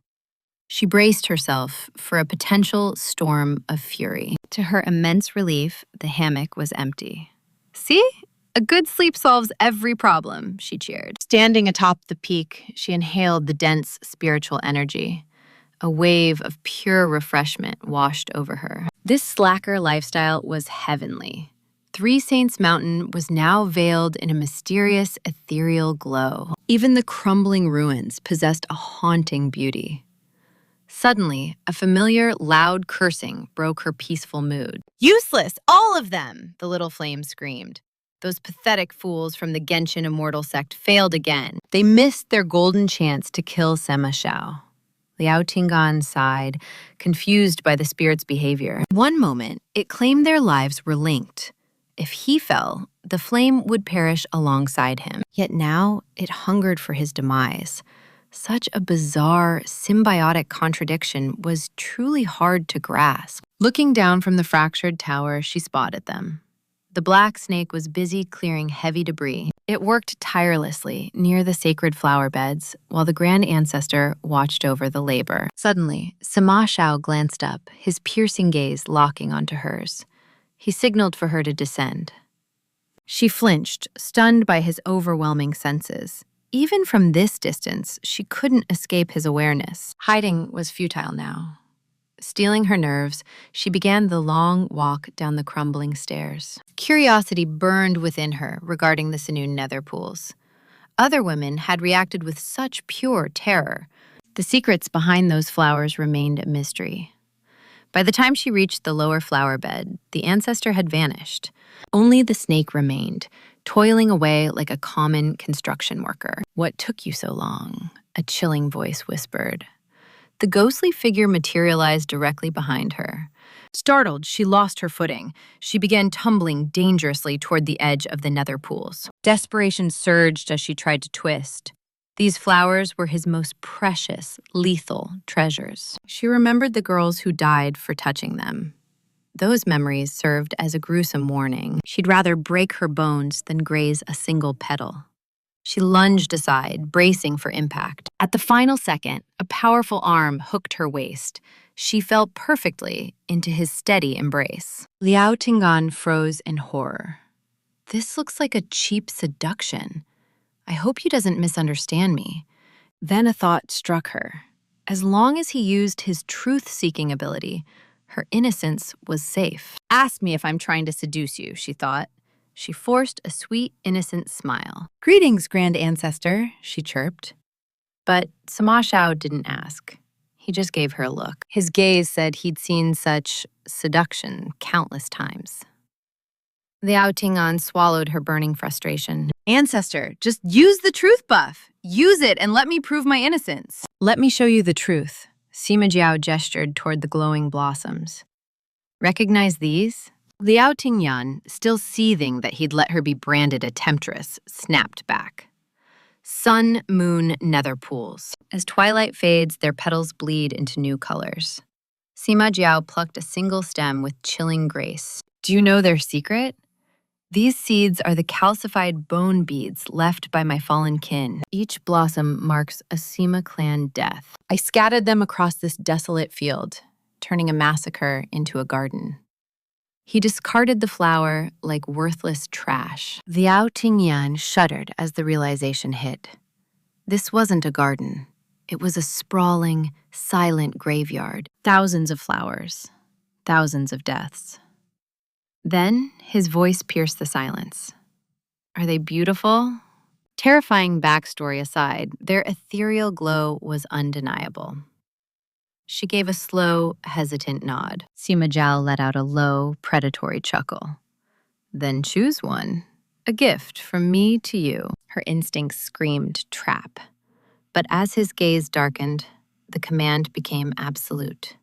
She braced herself for a potential storm of fury. To her immense relief, the hammock was empty. "See? A good sleep solves every problem," she cheered. Standing atop the peak, she inhaled the dense spiritual energy. A wave of pure refreshment washed over her. This slacker lifestyle was heavenly. Three Saints Mountain was now veiled in a mysterious, ethereal glow. Even the crumbling ruins possessed a haunting beauty. Suddenly, a familiar, loud cursing broke her peaceful mood. "Useless, all of them!" the little flame screamed. Those pathetic fools from the Genshin Immortal sect failed again. They missed their golden chance to kill Sima Xiao. Liao Tingan sighed, confused by the spirit's behavior. One moment, it claimed their lives were linked. If he fell, the flame would perish alongside him. Yet now, it hungered for his demise. Such a bizarre, symbiotic contradiction was truly hard to grasp. Looking down from the fractured tower, she spotted them. The black snake was busy clearing heavy debris. It worked tirelessly near the sacred flower beds, while the Grand Ancestor watched over the labor. Suddenly, Sima Xiao glanced up, his piercing gaze locking onto hers. He signaled for her to descend. She flinched, stunned by his overwhelming senses. Even from this distance, she couldn't escape his awareness. Hiding was futile now. Steeling her nerves, she began the long walk down the crumbling stairs. Curiosity burned within her regarding the Sinoon nether pools. Other women had reacted with such pure terror. The secrets behind those flowers remained a mystery. By the time she reached the lower flower bed, the ancestor had vanished. Only the snake remained, toiling away like a common construction worker. "What took you so long?" a chilling voice whispered. The ghostly figure materialized directly behind her. Startled, she lost her footing. She began tumbling dangerously toward the edge of the nether pools. Desperation surged as she tried to twist. These flowers were his most precious, lethal treasures. She remembered the girls who died for touching them. Those memories served as a gruesome warning. She'd rather break her bones than graze a single petal. She lunged aside, bracing for impact. At the final second, a powerful arm hooked her waist. She fell perfectly into his steady embrace. Liao Tingan froze in horror. "This looks like a cheap seduction. I hope he doesn't misunderstand me." Then a thought struck her. As long as he used his truth-seeking ability, her innocence was safe. "Ask me if I'm trying to seduce you," she thought. She forced a sweet, innocent smile. "Greetings, Grand Ancestor," she chirped. But Sima Xiao didn't ask. He just gave her a look. His gaze said he'd seen such seduction countless times. Liao Tingan swallowed her burning frustration. "Ancestor, just use the truth buff. Use it and let me prove my innocence." "Let me show you the truth." Sima Jiao gestured toward the glowing blossoms. "Recognize these?" Liao Tingyan, still seething that he'd let her be branded a temptress, snapped back. "Sun, moon, nether pools. As twilight fades, their petals bleed into new colors." Sima Jiao plucked a single stem with chilling grace. "Do you know their secret? These seeds are the calcified bone beads left by my fallen kin. Each blossom marks a Sima clan death. I scattered them across this desolate field, turning a massacre into a garden." He discarded the flower like worthless trash. Liao Tingyan shuddered as the realization hit. This wasn't a garden. It was a sprawling, silent graveyard. Thousands of flowers. thousands of deaths. Then his voice pierced the silence. Are they beautiful? Terrifying backstory aside, their ethereal glow was undeniable. She gave a slow, hesitant nod. Sima Zhao let out a low, predatory chuckle. Then choose one. A gift from me to you. Her instincts screamed trap. But as his gaze darkened, the command became absolute.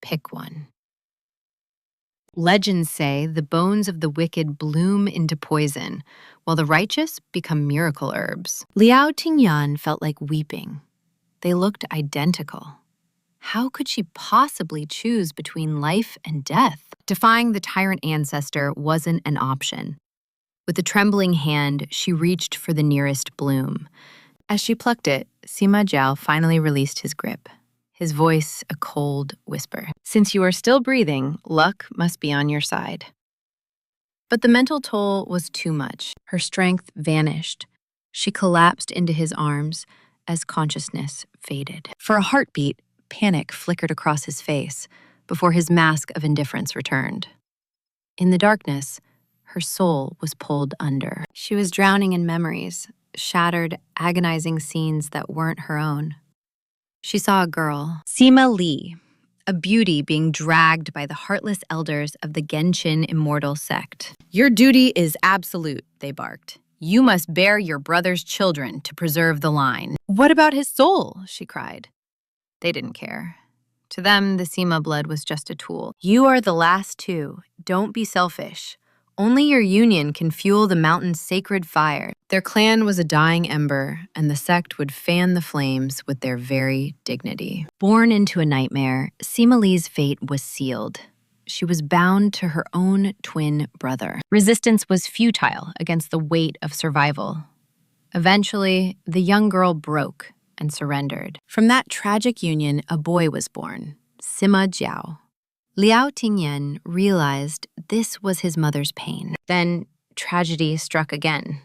Pick one. Legends say the bones of the wicked bloom into poison, while the righteous become miracle herbs. Liao Tingyan felt like weeping. They looked identical. How could she possibly choose between life and death? Defying the tyrant ancestor wasn't an option. With a trembling hand, she reached for the nearest bloom. As she plucked it, Sima Zhao finally released his grip. His voice a cold whisper. Since you are still breathing, luck must be on your side. But the mental toll was too much. Her strength vanished. She collapsed into his arms as consciousness faded. For a heartbeat, panic flickered across his face before his mask of indifference returned. In the darkness, her soul was pulled under. She was drowning in memories, shattered, agonizing scenes that weren't her own. She saw a girl, Sima Li, a beauty being dragged by the heartless elders of the Genshin immortal sect. Your duty is absolute, they barked. You must bear your brother's children to preserve the line. What about his soul? She cried. They didn't care. To them, the Sima blood was just a tool. You are the last two. Don't be selfish. Only your union can fuel the mountain's sacred fire. Their clan was a dying ember, and the sect would fan the flames with their very dignity. Born into a nightmare, Sima Li's fate was sealed. She was bound to her own twin brother. Resistance was futile against the weight of survival. Eventually, the young girl broke and surrendered. From that tragic union, a boy was born, Sima Zhao. Liao Tingyan realized this was his mother's pain. Then tragedy struck again.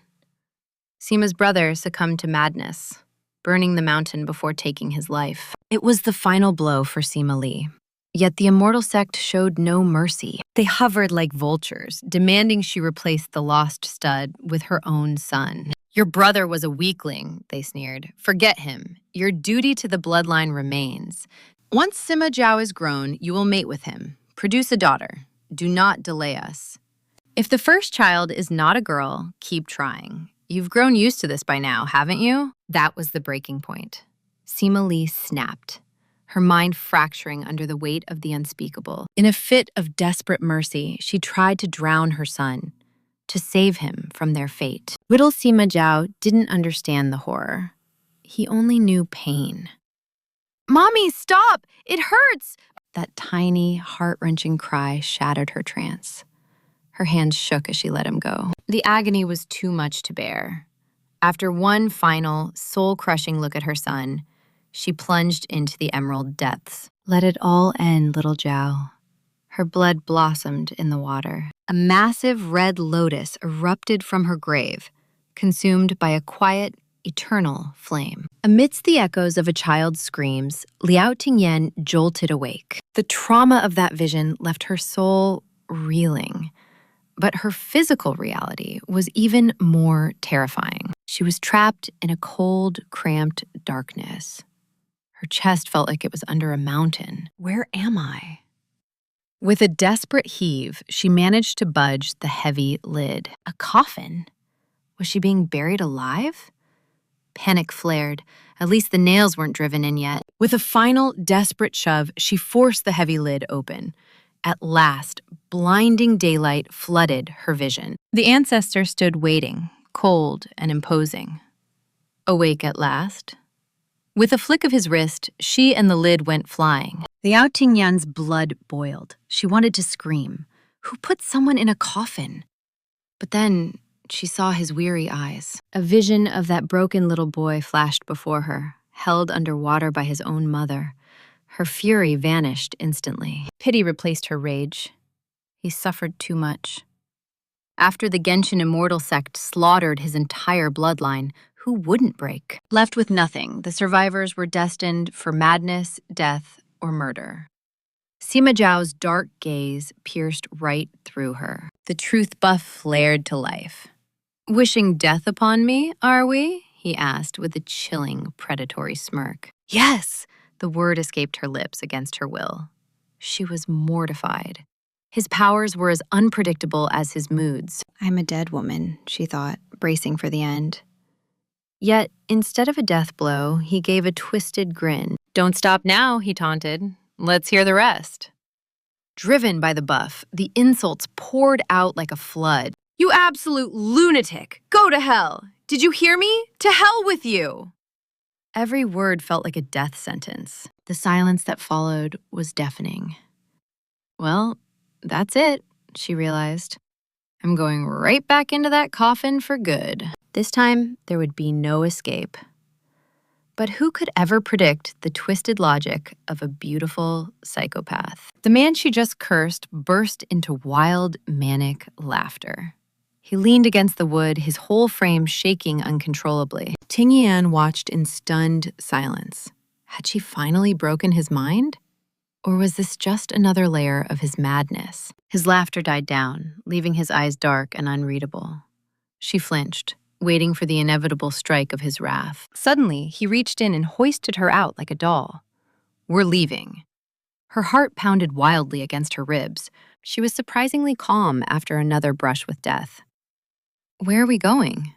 Sima's brother succumbed to madness, burning the mountain before taking his life. It was the final blow for Sima Li. Yet the immortal sect showed no mercy. They hovered like vultures, demanding she replace the lost stud with her own son. Your brother was a weakling, they sneered. Forget him. Your duty to the bloodline remains. Once Sima Zhao is grown, you will mate with him. Produce a daughter. Do not delay us. If the first child is not a girl, keep trying. You've grown used to this by now, haven't you? That was the breaking point. Sima Li snapped, her mind fracturing under the weight of the unspeakable. In a fit of desperate mercy, she tried to drown her son, to save him from their fate. Little Sima Zhao didn't understand the horror. He only knew pain. Mommy, stop! It hurts! That tiny, heart-wrenching cry shattered her trance. Her hands shook as she let him go. The agony was too much to bear. After one final, soul-crushing look at her son, she plunged into the emerald depths. Let it all end, little Zhao. Her blood blossomed in the water. A massive red lotus erupted from her grave, consumed by a quiet, eternal flame. Amidst the echoes of a child's screams, Liao Tingyan jolted awake. The trauma of that vision left her soul reeling. But her physical reality was even more terrifying. She was trapped in a cold, cramped darkness. Her chest felt like it was under a mountain. Where am I? With a desperate heave, she managed to budge the heavy lid. A coffin? Was she being buried alive? Panic flared. At least the nails weren't driven in yet. With a final, desperate shove, she forced the heavy lid open. At last, blinding daylight flooded her vision. The ancestor stood waiting, cold and imposing. Awake at last? With a flick of his wrist, she and the lid went flying. Liao Tingyan's blood boiled. She wanted to scream. Who put someone in a coffin? But then she saw his weary eyes. A vision of that broken little boy flashed before her, held under water by his own mother. Her fury vanished instantly. Pity replaced her rage. He suffered too much. After the Genshin Immortal sect slaughtered his entire bloodline, who wouldn't break? Left with nothing, the survivors were destined for madness, death, or murder. Sima Zhao's dark gaze pierced right through her. The truth buff flared to life. Wishing death upon me, are we? He asked with a chilling, predatory smirk. Yes, the word escaped her lips against her will. She was mortified. His powers were as unpredictable as his moods. I'm a dead woman, she thought, bracing for the end. Yet, instead of a death blow, he gave a twisted grin. Don't stop now, he taunted. Let's hear the rest. Driven by the buff, the insults poured out like a flood. You absolute lunatic! Go to hell! Did you hear me? To hell with you! Every word felt like a death sentence. The silence that followed was deafening. Well, that's it, she realized. I'm going right back into that coffin for good. This time, there would be no escape. But who could ever predict the twisted logic of a beautiful psychopath? The man she just cursed burst into wild, manic laughter. He leaned against the wood, his whole frame shaking uncontrollably. Ting Yan watched in stunned silence. Had she finally broken his mind? Or was this just another layer of his madness? His laughter died down, leaving his eyes dark and unreadable. She flinched, waiting for the inevitable strike of his wrath. Suddenly, he reached in and hoisted her out like a doll. We're leaving. Her heart pounded wildly against her ribs. She was surprisingly calm after another brush with death. Where are we going?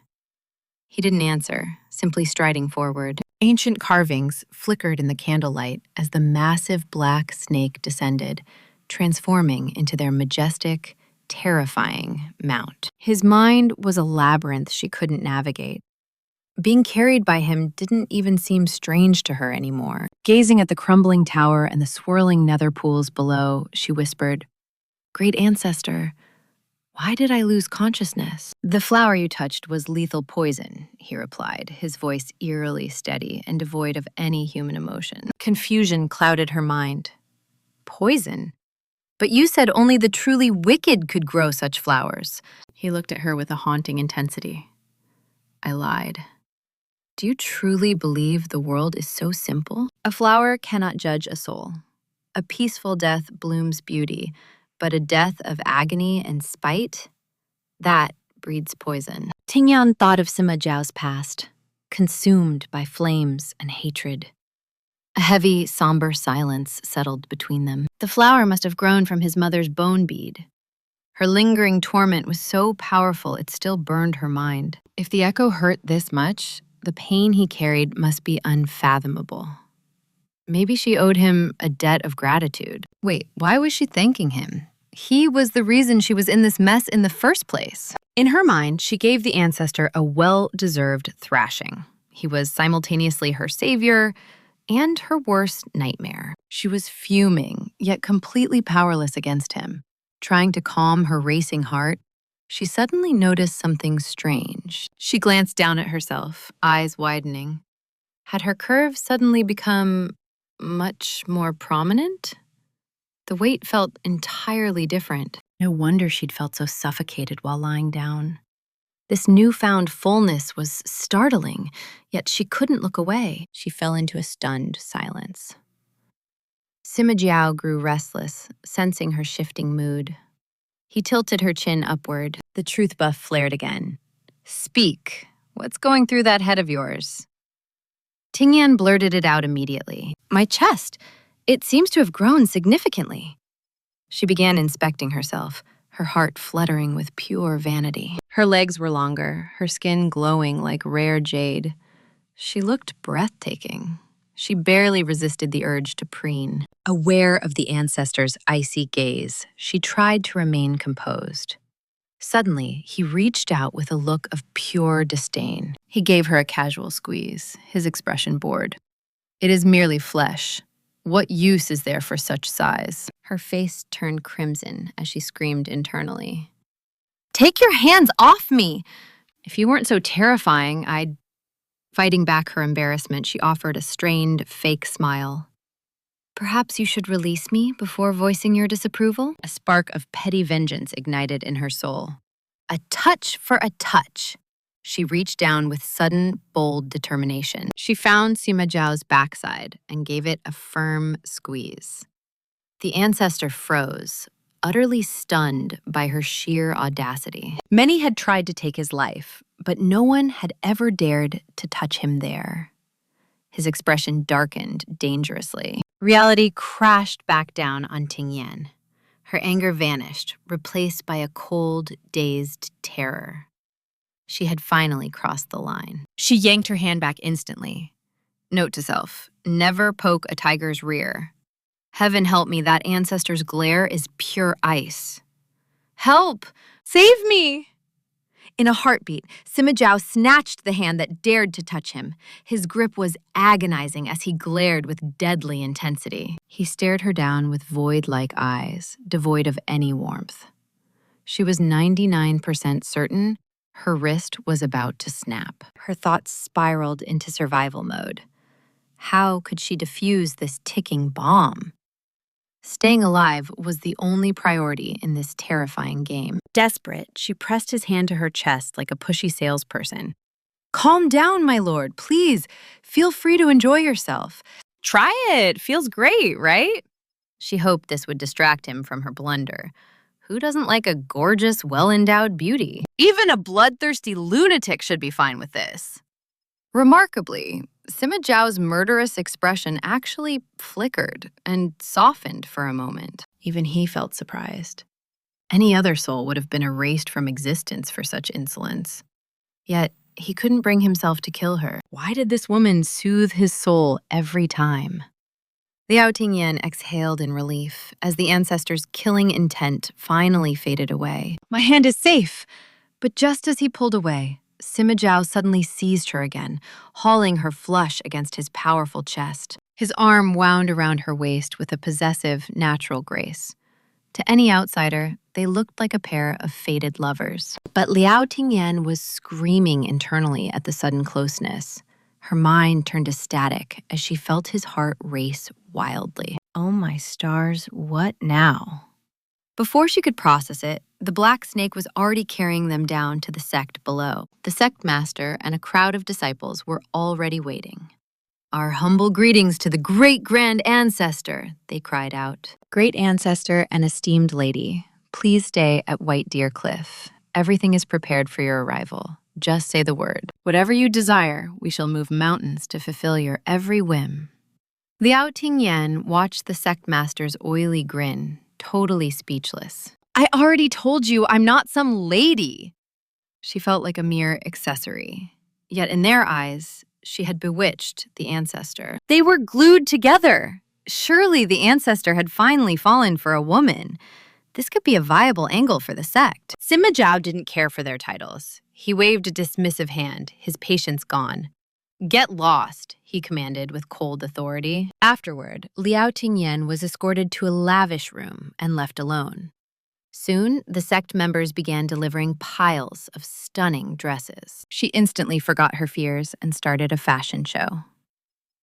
He didn't answer, simply striding forward. Ancient carvings flickered in the candlelight as the massive black snake descended, transforming into their majestic, terrifying mount. His mind was a labyrinth she couldn't navigate. Being carried by him didn't even seem strange to her anymore. Gazing at the crumbling tower and the swirling nether pools below, she whispered, "Great ancestor, why did I lose consciousness?" "The flower you touched was lethal poison," he replied, his voice eerily steady and devoid of any human emotion. Confusion clouded her mind. Poison? But you said only the truly wicked could grow such flowers. He looked at her with a haunting intensity. I lied. Do you truly believe the world is so simple? A flower cannot judge a soul. A peaceful death blooms beauty, but a death of agony and spite, that breeds poison. Tingyan thought of Sima Zhao's past, consumed by flames and hatred. A heavy, somber silence settled between them. The flower must have grown from his mother's bone bead. Her lingering torment was so powerful it still burned her mind. If the echo hurt this much, the pain he carried must be unfathomable. Maybe she owed him a debt of gratitude. Wait, why was she thanking him? He was the reason she was in this mess in the first place. In her mind, she gave the ancestor a well-deserved thrashing. He was simultaneously her savior and her worst nightmare. She was fuming, yet completely powerless against him. Trying to calm her racing heart, she suddenly noticed something strange. She glanced down at herself, eyes widening. Had her curves suddenly become much more prominent? The weight felt entirely different. No wonder she'd felt so suffocated while lying down. This newfound fullness was startling, yet she couldn't look away. She fell into a stunned silence. Sima Zhao grew restless, sensing her shifting mood. He tilted her chin upward. The truth buff flared again. Speak. What's going through that head of yours? Tingyan blurted it out immediately. My chest. It seems to have grown significantly. She began inspecting herself, her heart fluttering with pure vanity. Her legs were longer, her skin glowing like rare jade. She looked breathtaking. She barely resisted the urge to preen. Aware of the ancestor's icy gaze, she tried to remain composed. Suddenly, he reached out with a look of pure disdain. He gave her a casual squeeze, his expression bored. It is merely flesh. What use is there for such size? Her face turned crimson as she screamed internally. Take your hands off me! If you weren't so terrifying, I'd... Fighting back her embarrassment, she offered a strained, fake smile. Perhaps you should release me before voicing your disapproval? A spark of petty vengeance ignited in her soul. A touch for a touch. She reached down with sudden, bold determination. She found Sima Zhao's backside and gave it a firm squeeze. The ancestor froze, utterly stunned by her sheer audacity. Many had tried to take his life, But no one had ever dared to touch him there. His expression darkened dangerously. Reality crashed back down on Ting Yan. Her anger vanished, replaced by a cold, dazed terror. She had finally crossed the line. She yanked her hand back instantly. Note to self, never poke a tiger's rear. Heaven help me, that ancestor's glare is pure ice. Help! Save me! In a heartbeat, Sima Zhao snatched the hand that dared to touch him. His grip was agonizing as he glared with deadly intensity. He stared her down with void-like eyes, devoid of any warmth. She was 99% certain her wrist was about to snap. Her thoughts spiraled into survival mode. How could she defuse this ticking bomb? Staying alive was the only priority in this terrifying game. Desperate, she pressed his hand to her chest like a pushy salesperson. Calm down, my lord, please. Feel free to enjoy yourself. Try it. Feels great, right? She hoped this would distract him from her blunder. Who doesn't like a gorgeous, well-endowed beauty? Even a bloodthirsty lunatic should be fine with this. Remarkably, Sima Zhao's murderous expression actually flickered and softened for a moment. Even he felt surprised. Any other soul would have been erased from existence for such insolence. Yet, he couldn't bring himself to kill her. Why did this woman soothe his soul every time? Liao Tingyan exhaled in relief as the ancestor's killing intent finally faded away. My hand is safe! But just as he pulled away, Sima Zhao suddenly seized her again, hauling her flush against his powerful chest. His arm wound around her waist with a possessive, natural grace. To any outsider, they looked like a pair of fated lovers. But Liao Tingyan was screaming internally at the sudden closeness. Her mind turned to static as she felt his heart race wildly. Oh my stars, what now? Before she could process it, the black snake was already carrying them down to the sect below. The sect master and a crowd of disciples were already waiting. Our humble greetings to the great grand ancestor, they cried out. Great ancestor and esteemed lady, please stay at White Deer Cliff. Everything is prepared for your arrival. Just say the word. Whatever you desire, we shall move mountains to fulfill your every whim. Liao Tingyan watched the sect master's oily grin, totally speechless. I already told you I'm not some lady. She felt like a mere accessory. Yet in their eyes, she had bewitched the ancestor. They were glued together. Surely the ancestor had finally fallen for a woman. This could be a viable angle for the sect. Sima Zhao didn't care for their titles. He waved a dismissive hand, his patience gone. Get lost, he commanded with cold authority. Afterward, Liao Tingyan was escorted to a lavish room and left alone. Soon, the sect members began delivering piles of stunning dresses. She instantly forgot her fears and started a fashion show.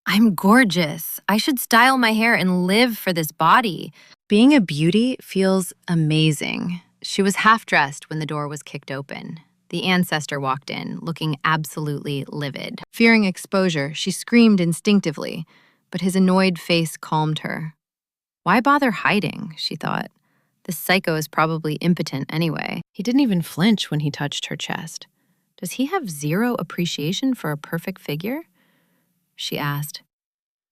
I'm gorgeous. I should style my hair and live for this body. Being a beauty feels amazing. She was half-dressed when the door was kicked open. The ancestor walked in, looking absolutely livid. Fearing exposure, she screamed instinctively, but his annoyed face calmed her. Why bother hiding, she thought. This psycho is probably impotent anyway. He didn't even flinch when he touched her chest. Does he have zero appreciation for a perfect figure? She asked.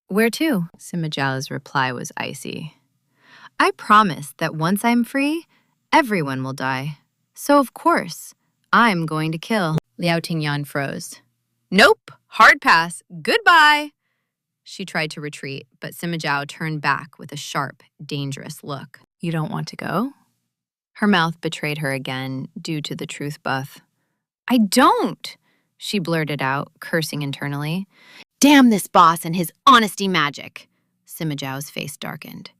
Where to? Sima Zhao's reply was icy. I promise that once I'm free, everyone will die. So of course, I'm going to kill. Liao Tingyan froze. Nope, hard pass, goodbye. She tried to retreat, but Sima Zhao turned back with a sharp, dangerous look. You don't want to go? Her mouth betrayed her again due to the truth buff. I don't, she blurted out, cursing internally. Damn this boss and his honesty magic. Sima Zhao's face darkened.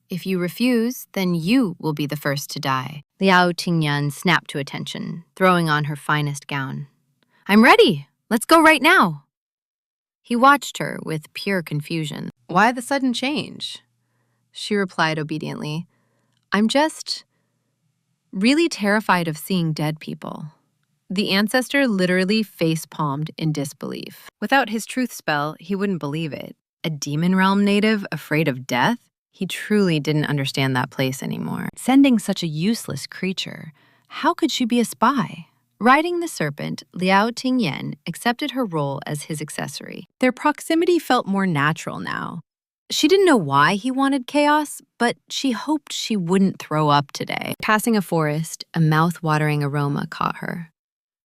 If you refuse, then you will be the first to die. Liao Tingyan snapped to attention, throwing on her finest gown. I'm ready. Let's go right now. He watched her with pure confusion. Why the sudden change? She replied obediently. I'm just really terrified of seeing dead people. The ancestor literally face-palmed in disbelief. Without his truth spell, he wouldn't believe it. A demon realm native afraid of death? He truly didn't understand that place anymore. Sending such a useless creature, how could she be a spy? Riding the serpent, Liao Tingyan accepted her role as his accessory. Their proximity felt more natural now. She didn't know why he wanted chaos, but she hoped she wouldn't throw up today. Passing a forest, a mouth-watering aroma caught her.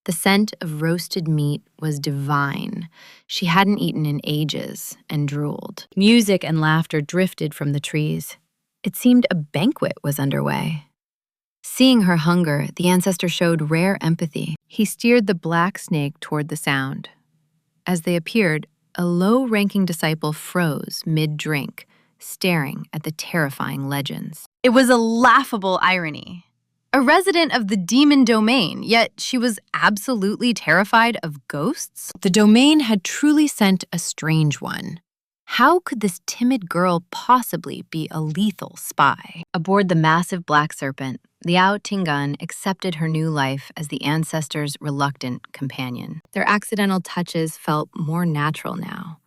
The scent of roasted meat was divine. She hadn't eaten in ages and drooled. Music and laughter drifted from the trees. It seemed a banquet was underway. Seeing her hunger, the ancestor showed rare empathy. He steered the black snake toward the sound. As they appeared, a low-ranking disciple froze mid-drink, staring at the terrifying legends. It was a laughable irony. A resident of the demon domain, yet she was absolutely terrified of ghosts? The domain had truly sent a strange one. How could this timid girl possibly be a lethal spy? Aboard the massive black serpent, Liao Tingan accepted her new life as the ancestor's reluctant companion. Their accidental touches felt more natural now.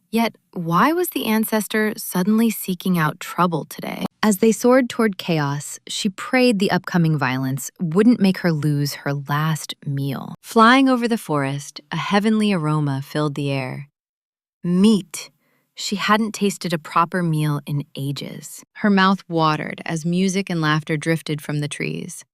Yet, why was the ancestor suddenly seeking out trouble today? As they soared toward chaos, she prayed the upcoming violence wouldn't make her lose her last meal. Flying over the forest, a heavenly aroma filled the air. Meat. She hadn't tasted a proper meal in ages. Her mouth watered as music and laughter drifted from the trees.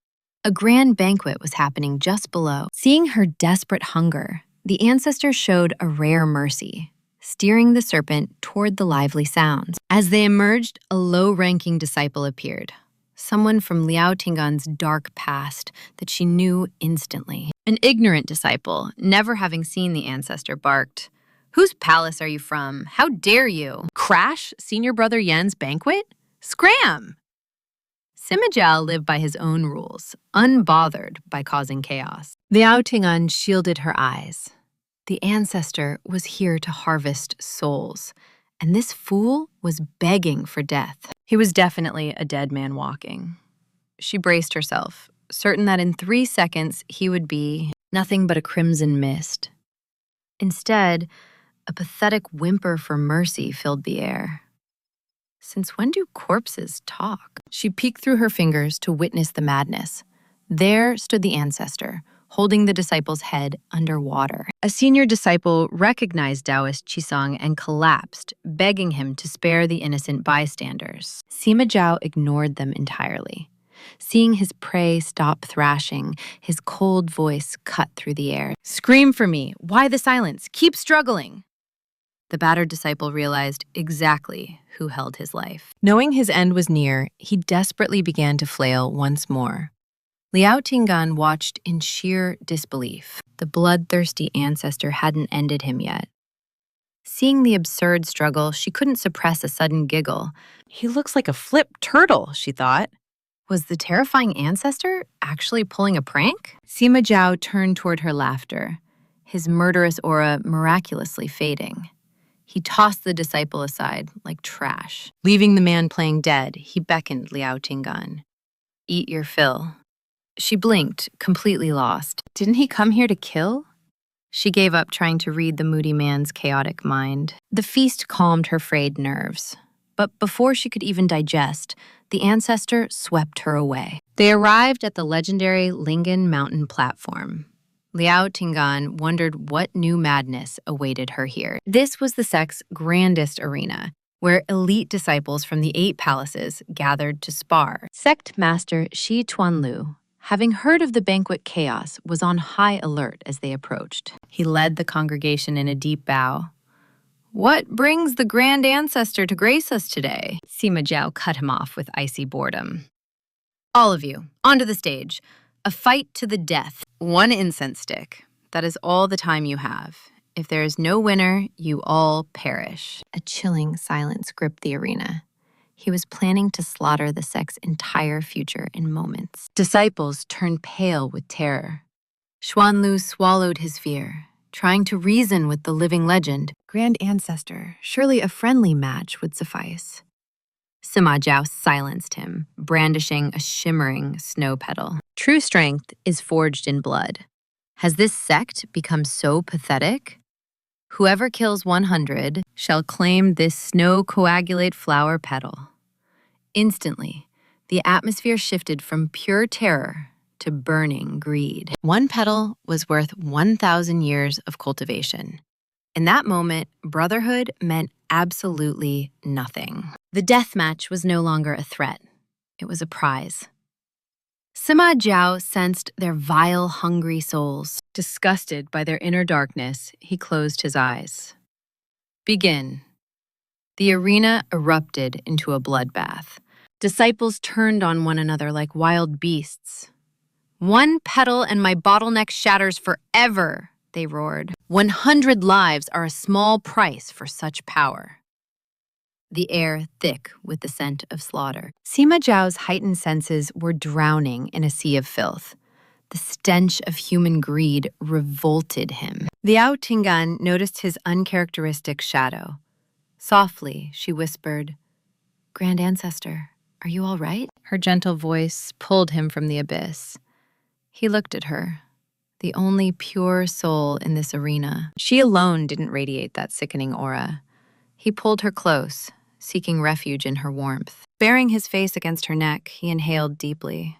A grand banquet was happening just below. Seeing her desperate hunger, the ancestor showed a rare mercy, steering the serpent toward the lively sounds. As they emerged, a low-ranking disciple appeared, someone from Liao Tingan's dark past that she knew instantly. An ignorant disciple, never having seen the ancestor, barked, "Whose palace are you from? How dare you? Crash Senior Brother Yan's banquet? Scram!" Sima Jiao lived by his own rules, unbothered by causing chaos. Liao Tingan shielded her eyes. The ancestor was here to harvest souls, and this fool was begging for death. He was definitely a dead man walking. She braced herself, certain that in 3 seconds he would be nothing but a crimson mist. Instead, a pathetic whimper for mercy filled the air. Since when do corpses talk? She peeked through her fingers to witness the madness. There stood the ancestor, holding the disciple's head underwater. A senior disciple recognized Taoist Qisong and collapsed, begging him to spare the innocent bystanders. Sima Jiao ignored them entirely. Seeing his prey stop thrashing, his cold voice cut through the air. "Scream for me! Why the silence? Keep struggling!" The battered disciple realized exactly who held his life. Knowing his end was near, he desperately began to flail once more. Liao Tingan watched in sheer disbelief. The bloodthirsty ancestor hadn't ended him yet. Seeing the absurd struggle, she couldn't suppress a sudden giggle. "He looks like a flipped turtle," she thought. Was the terrifying ancestor actually pulling a prank? Sima Jiao turned toward her laughter, his murderous aura miraculously fading. He tossed the disciple aside like trash. Leaving the man playing dead, he beckoned Liao Tingan. "Eat your fill." She blinked, completely lost. Didn't he come here to kill? She gave up trying to read the moody man's chaotic mind. The feast calmed her frayed nerves. But before she could even digest, the ancestor swept her away. They arrived at the legendary Lingen Mountain platform. Liao Tingan wondered what new madness awaited her here. This was the sect's grandest arena, where elite disciples from the 8 palaces gathered to spar. Sect Master Shi Tuanlu, having heard of the banquet chaos, was on high alert as they approached. He led the congregation in a deep bow. "What brings the grand ancestor to grace us today?" Sima Jiao cut him off with icy boredom. "All of you, onto the stage. A fight to the death. 1 incense stick. That is all the time you have. If there is no winner, you all perish." A chilling silence gripped the arena. He was planning to slaughter the sect's entire future in moments. Disciples turned pale with terror. Xuanlu swallowed his fear, trying to reason with the living legend. Grand Ancestor, surely a friendly match would suffice. Sima Jiao silenced him, brandishing a shimmering snow petal. True strength is forged in blood. Has this sect become so pathetic? Whoever kills 100 shall claim this snow coagulate flower petal. Instantly, the atmosphere shifted from pure terror to burning greed. One petal was worth 1,000 years of cultivation. In that moment, brotherhood meant absolutely nothing. The death match was no longer a threat. It was a prize. Sima Zhao sensed their vile, hungry souls. Disgusted by their inner darkness, he closed his eyes. Begin. The arena erupted into a bloodbath. Disciples turned on one another like wild beasts. "One petal and my bottleneck shatters forever," they roared. 100 lives are a small price for such power. The air thick with the scent of slaughter. Sima Zhao's heightened senses were drowning in a sea of filth. The stench of human greed revolted him. Liao Tingan noticed his uncharacteristic shadow. Softly, she whispered, "Grand Ancestor, are you all right?" Her gentle voice pulled him from the abyss. He looked at her, the only pure soul in this arena. She alone didn't radiate that sickening aura. He pulled her close, seeking refuge in her warmth. Bearing his face against her neck, he inhaled deeply.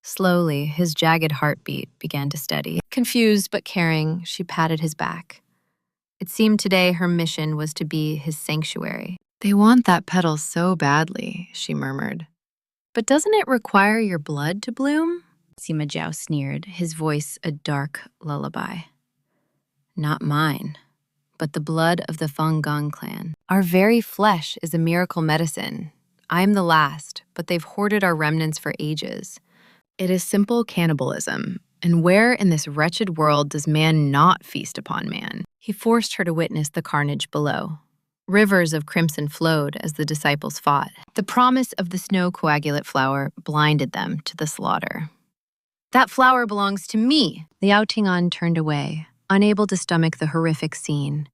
Slowly, his jagged heartbeat began to steady. Confused but caring, she patted his back. It seemed today her mission was to be his sanctuary. "They want that petal so badly," she murmured. "But doesn't it require your blood to bloom?" Sima Zhao sneered, his voice a dark lullaby. "Not mine, but the blood of the Fangong clan. Our very flesh is a miracle medicine. I'm the last, but they've hoarded our remnants for ages. It is simple cannibalism, and where in this wretched world does man not feast upon man?" He forced her to witness the carnage below. Rivers of crimson flowed as the disciples fought. The promise of the snow coagulate flower blinded them to the slaughter. "That flower belongs to me!" Liao Tingan turned away, unable to stomach the horrific scene.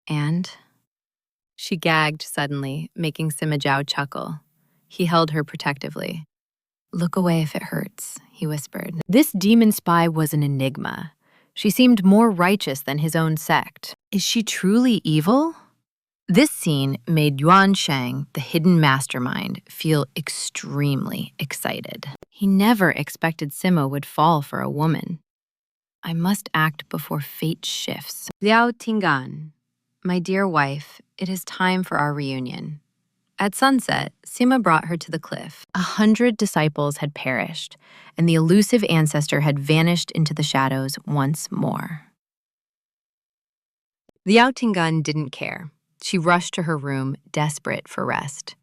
And she gagged suddenly, making Sima Zhao chuckle. He held her protectively. "Look away if it hurts," he whispered. This demon spy was an enigma. She seemed more righteous than his own sect. Is she truly evil? This scene made Yuan Shang, the hidden mastermind, feel extremely excited. He never expected Sima would fall for a woman. I must act before fate shifts. "Liao Tingan, my dear wife, it is time for our reunion." At sunset, Sima brought her to the cliff. 100 disciples had perished, and the elusive ancestor had vanished into the shadows once more. Liao Tingan didn't care. She rushed to her room, desperate for rest.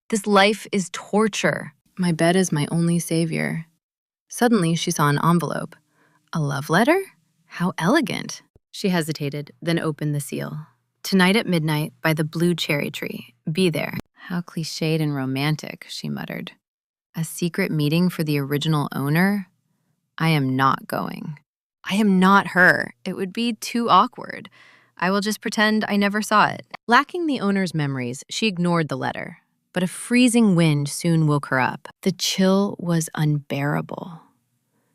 "This life is torture. My bed is my only savior." Suddenly, she saw an envelope. A love letter? How elegant. She hesitated, then opened the seal. "Tonight at midnight, by the blue cherry tree. Be there." How cliched and romantic, she muttered. A secret meeting for the original owner? I am not going. I am not her. It would be too awkward. I will just pretend I never saw it. Lacking the owner's memories, she ignored the letter. But a freezing wind soon woke her up. The chill was unbearable.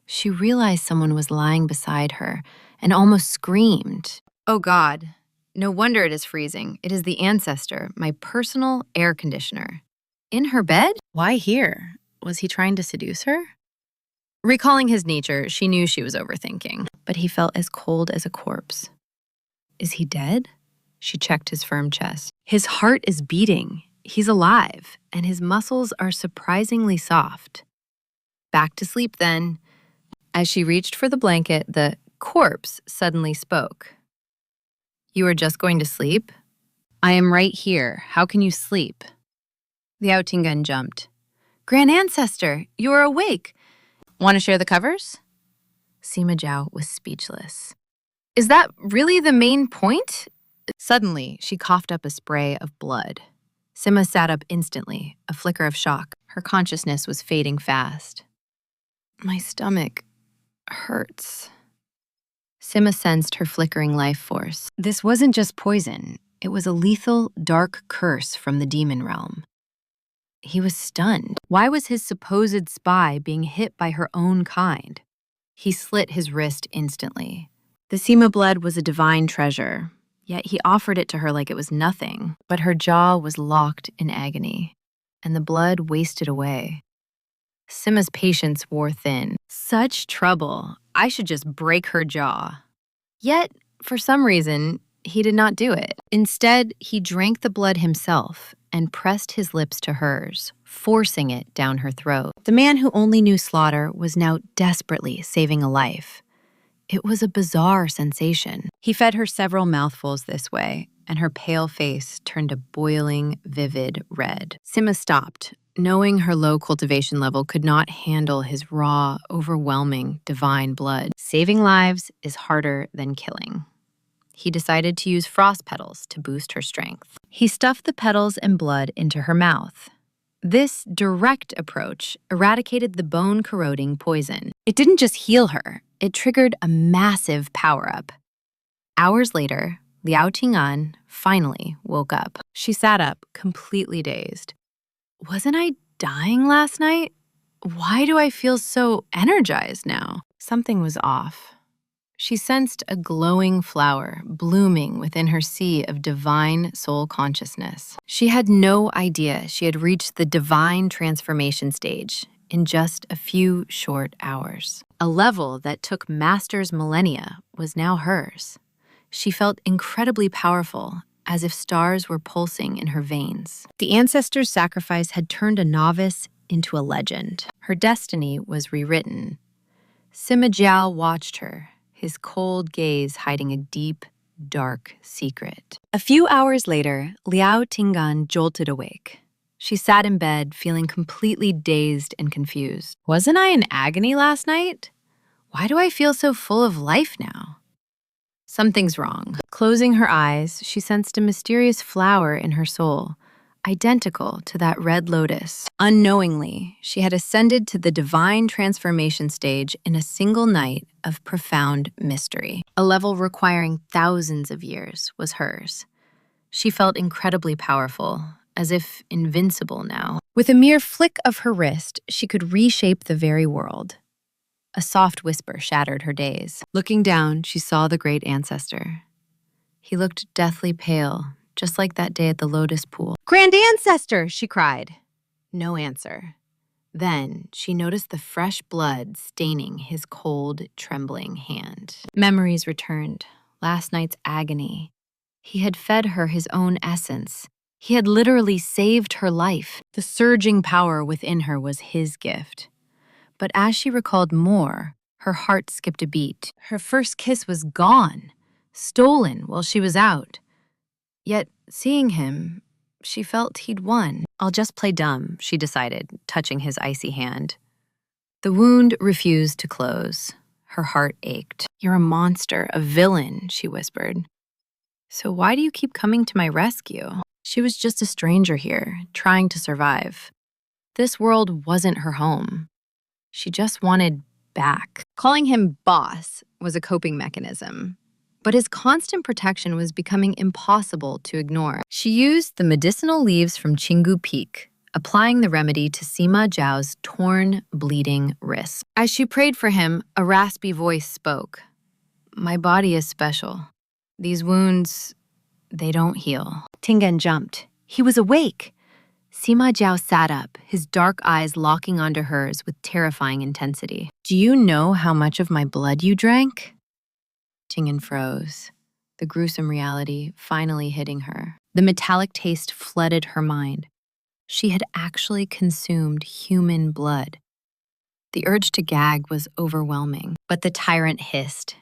She realized someone was lying beside her and almost screamed. "Oh God, no wonder it is freezing. It is the ancestor, my personal air conditioner." In her bed? Why here? Was he trying to seduce her? Recalling his nature, she knew she was overthinking, but he felt as cold as a corpse. Is he dead? She checked his firm chest. His heart is beating. He's alive, and his muscles are surprisingly soft. Back to sleep then. As she reached for the blanket, the corpse suddenly spoke. "You are just going to sleep? I am right here. How can you sleep?" Liao Tingan jumped. "Grand Ancestor, you are awake. Want to share the covers?" Sima Zhao was speechless. "Is that really the main point?" Suddenly, she coughed up a spray of blood. Sima sat up instantly, a flicker of shock. Her consciousness was fading fast. "My stomach hurts." Sima sensed her flickering life force. This wasn't just poison. It was a lethal, dark curse from the demon realm. He was stunned. Why was his supposed spy being hit by her own kind? He slit his wrist instantly. The Sima blood was a divine treasure, yet he offered it to her like it was nothing. But her jaw was locked in agony. and the blood wasted away. Sima's patience wore thin. Such trouble. I should just break her jaw. Yet, for some reason, he did not do it. Instead, he drank the blood himself and pressed his lips to hers, forcing it down her throat. The man who only knew slaughter was now desperately saving a life. It was a bizarre sensation. He fed her several mouthfuls this way, and her pale face turned a boiling, vivid red. Sima stopped, knowing her low cultivation level could not handle his raw, overwhelming, divine blood. Saving lives is harder than killing. He decided to use frost petals to boost her strength. He stuffed the petals and blood into her mouth. This direct approach eradicated the bone-corroding poison. It didn't just heal her, it triggered a massive power-up. Hours later, Liao Ting'an finally woke up. She sat up, completely dazed. Wasn't I dying last night? Why do I feel so energized now? Something was off. She sensed a glowing flower blooming within her sea of divine soul consciousness. She had no idea she had reached the divine transformation stage in just a few short hours. A level that took masters millennia was now hers. She felt incredibly powerful, as if stars were pulsing in her veins. The ancestors' sacrifice had turned a novice into a legend. Her destiny was rewritten. Sima Jiao watched her, his cold gaze hiding a deep, dark secret. A few hours later, Liao Ting'an jolted awake. She sat in bed, feeling completely dazed and confused. Wasn't I in agony last night? Why do I feel so full of life now? Something's wrong. Closing her eyes, she sensed a mysterious flower in her soul, identical to that red lotus. Unknowingly, she had ascended to the divine transformation stage in a single night of profound mystery. A level requiring thousands of years was hers. She felt incredibly powerful, as if invincible now. With a mere flick of her wrist, she could reshape the very world. A soft whisper shattered her daze. Looking down, she saw the great ancestor. He looked deathly pale, just like that day at the lotus pool. "Grand Ancestor!" she cried. No answer. Then she noticed the fresh blood staining his cold, trembling hand. Memories returned, last night's agony. He had fed her his own essence. He had literally saved her life. The surging power within her was his gift. But as she recalled more, her heart skipped a beat. Her first kiss was gone, stolen while she was out. Yet, seeing him, she felt he'd won. I'll just play dumb, she decided, touching his icy hand. The wound refused to close. Her heart ached. "You're a monster, a villain," she whispered. "So why do you keep coming to my rescue?" She was just a stranger here, trying to survive. This world wasn't her home. She just wanted back. Calling him boss was a coping mechanism. But his constant protection was becoming impossible to ignore. She used the medicinal leaves from Chingu Peak, applying the remedy to Sima Jiao's torn, bleeding wrist. As she prayed for him, a raspy voice spoke. "My body is special. These wounds, they don't heal." Ting'an jumped. He was awake. Sima Jiao sat up, his dark eyes locking onto hers with terrifying intensity. "Do you know how much of my blood you drank?" Ting'an froze, the gruesome reality finally hitting her. The metallic taste flooded her mind. She had actually consumed human blood. The urge to gag was overwhelming, but the tyrant hissed,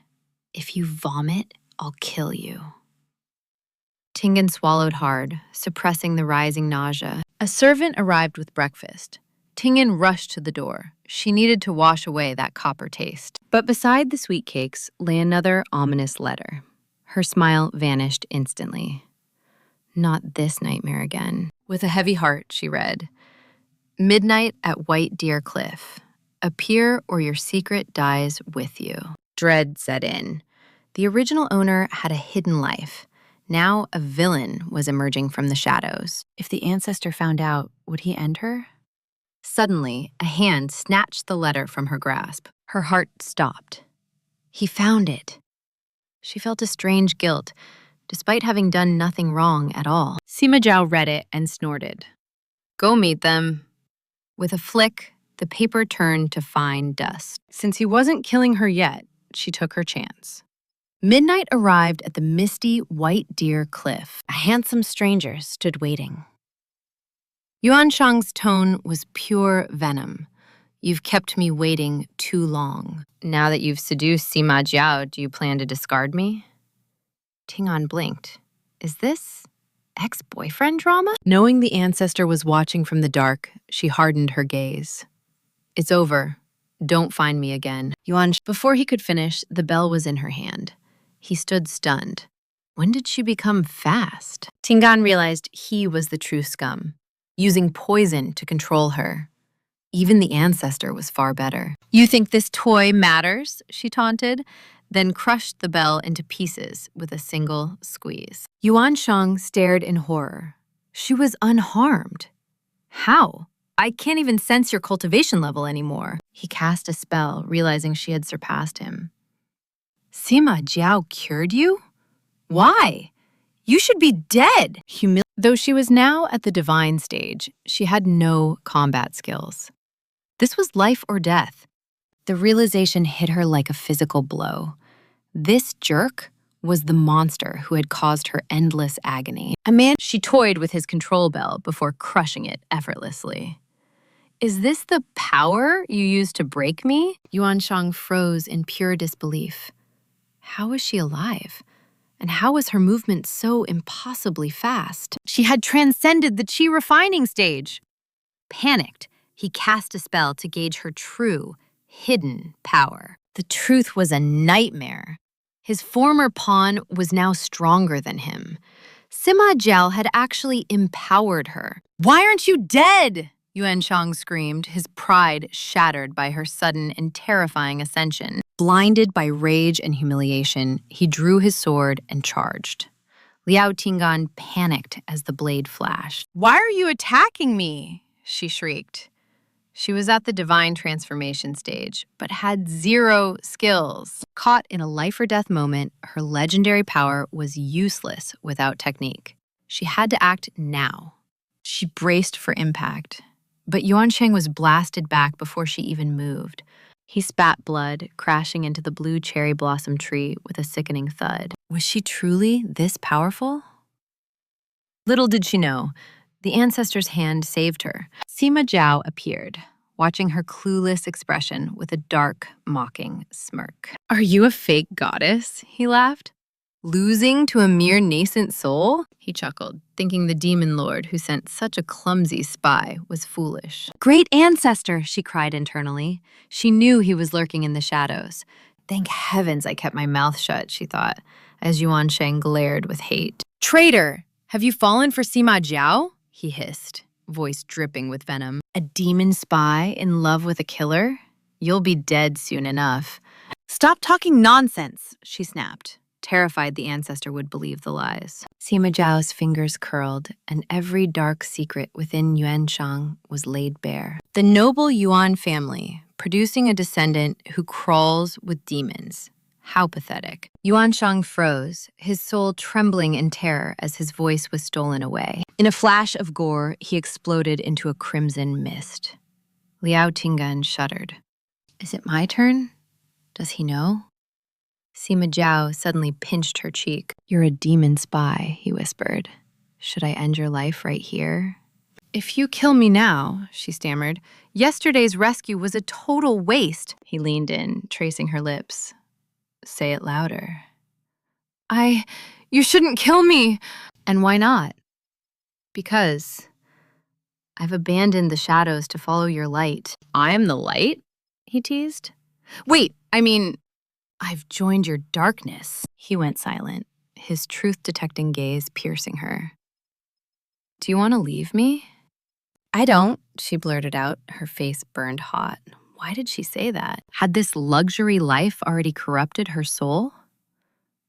"If you vomit, I'll kill you." Ting'an swallowed hard, suppressing the rising nausea. A servant arrived with breakfast. Ting'an rushed to the door. She needed to wash away that copper taste. But beside the sweet cakes lay another ominous letter. Her smile vanished instantly. Not this nightmare again. With a heavy heart, she read, "Midnight at White Deer Cliff. Appear or your secret dies with you." Dread set in. The original owner had a hidden life. Now a villain was emerging from the shadows. If the ancestor found out, would he end her? Suddenly, a hand snatched the letter from her grasp. Her heart stopped. He found it. She felt a strange guilt, despite having done nothing wrong at all. Sima Jiao read it and snorted. Go meet them. With a flick, the paper turned to fine dust. Since he wasn't killing her yet, she took her chance. Midnight arrived at the misty White Deer Cliff. A handsome stranger stood waiting. Yuan Shang's tone was pure venom. You've kept me waiting too long. Now that you've seduced Sima Jiao, do you plan to discard me? Tingan blinked. Is this ex-boyfriend drama? Knowing the ancestor was watching from the dark, she hardened her gaze. It's over. Don't find me again. Before he could finish, the bell was in her hand. He stood stunned. When did she become fast? Tingan realized he was the true scum, using poison to control her. Even the ancestor was far better. You think this toy matters? She taunted, then crushed the bell into pieces with a single squeeze. Yuan Shang stared in horror. She was unharmed. How? I can't even sense your cultivation level anymore. He cast a spell, realizing she had surpassed him. Sima Jiao cured you? Why? You should be dead! Though she was now at the divine stage, she had no combat skills. This was life or death. The realization hit her like a physical blow. This jerk was the monster who had caused her endless agony. She toyed with his control bell before crushing it effortlessly. Is this the power you used to break me? Yuan Shang froze in pure disbelief. How was she alive? And how was her movement so impossibly fast? She had transcended the qi refining stage. Panicked, he cast a spell to gauge her true, hidden power. The truth was a nightmare. His former pawn was now stronger than him. Sima Jiao had actually empowered her. Why aren't you dead? Yuan Shang screamed, his pride shattered by her sudden and terrifying ascension. Blinded by rage and humiliation, he drew his sword and charged. Liao Tingan panicked as the blade flashed. Why are you attacking me? She shrieked. She was at the divine transformation stage, but had zero skills. Caught in a life-or-death moment, her legendary power was useless without technique. She had to act now. She braced for impact, but Yuan Shang was blasted back before she even moved. He spat blood, crashing into the blue cherry blossom tree with a sickening thud. Was she truly this powerful? Little did she know, the ancestor's hand saved her. Sima Jiao appeared, watching her clueless expression with a dark, mocking smirk. Are you a fake goddess? He laughed. Losing to a mere nascent soul? He chuckled, thinking the demon lord who sent such a clumsy spy was foolish. Great ancestor, she cried internally. She knew he was lurking in the shadows. Thank heavens I kept my mouth shut, she thought, as Yuan Shang glared with hate. Traitor! Have you fallen for Sima Jiao? He hissed, voice dripping with venom. A demon spy in love with a killer? You'll be dead soon enough. Stop talking nonsense, she snapped, terrified the ancestor would believe the lies. Sima Jiao's fingers curled, and every dark secret within Yuan Shang was laid bare. The noble Yuan family, producing a descendant who crawls with demons. How pathetic. Yuan Shang froze, his soul trembling in terror as his voice was stolen away. In a flash of gore, he exploded into a crimson mist. Liao Tingan shuddered. Is it my turn? Does he know? Sima Jiao suddenly pinched her cheek. You're a demon spy, he whispered. Should I end your life right here? If you kill me now, she stammered, yesterday's rescue was a total waste. He leaned in, tracing her lips. Say it louder. You shouldn't kill me. And why not? Because I've abandoned the shadows to follow your light. I'm the light? He teased. Wait, I've joined your darkness. He went silent, his truth-detecting gaze piercing her. Do you want to leave me? I don't, she blurted out, her face burned hot. Why did she say that? Had this luxury life already corrupted her soul?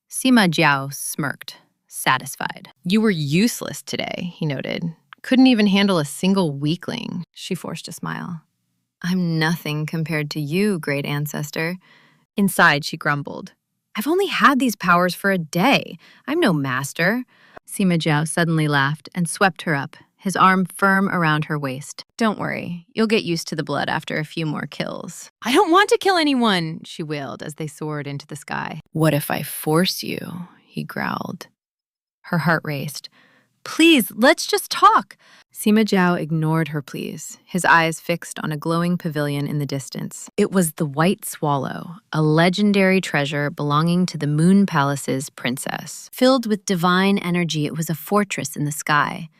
Sima Jiao smirked, satisfied. You were useless today, he noted. Couldn't even handle a single weakling. She forced a smile. I'm nothing compared to you, great ancestor. Inside, she grumbled. I've only had these powers for a day. I'm no master. Sima Jiao suddenly laughed and swept her up, his arm firm around her waist. "Don't worry, you'll get used to the blood after a few more kills." "I don't want to kill anyone," she wailed as they soared into the sky. "What if I force you?" he growled. Her heart raced. "Please, let's just talk." Sima Zhao ignored her pleas, his eyes fixed on a glowing pavilion in the distance. It was the White Swallow, a legendary treasure belonging to the Moon Palace's princess. Filled with divine energy, it was a fortress in the sky.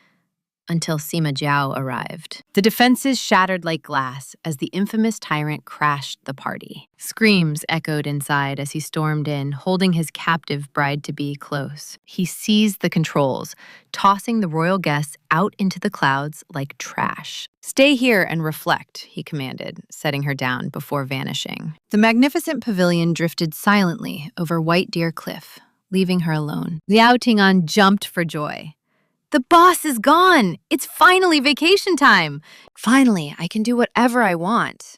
Until Sima Zhao arrived. The defenses shattered like glass as the infamous tyrant crashed the party. Screams echoed inside as he stormed in, holding his captive bride-to-be close. He seized the controls, tossing the royal guests out into the clouds like trash. "Stay here and reflect," he commanded, setting her down before vanishing. The magnificent pavilion drifted silently over White Deer Cliff, leaving her alone. Liao Ting'an jumped for joy. "The boss is gone! It's finally vacation time! Finally, I can do whatever I want."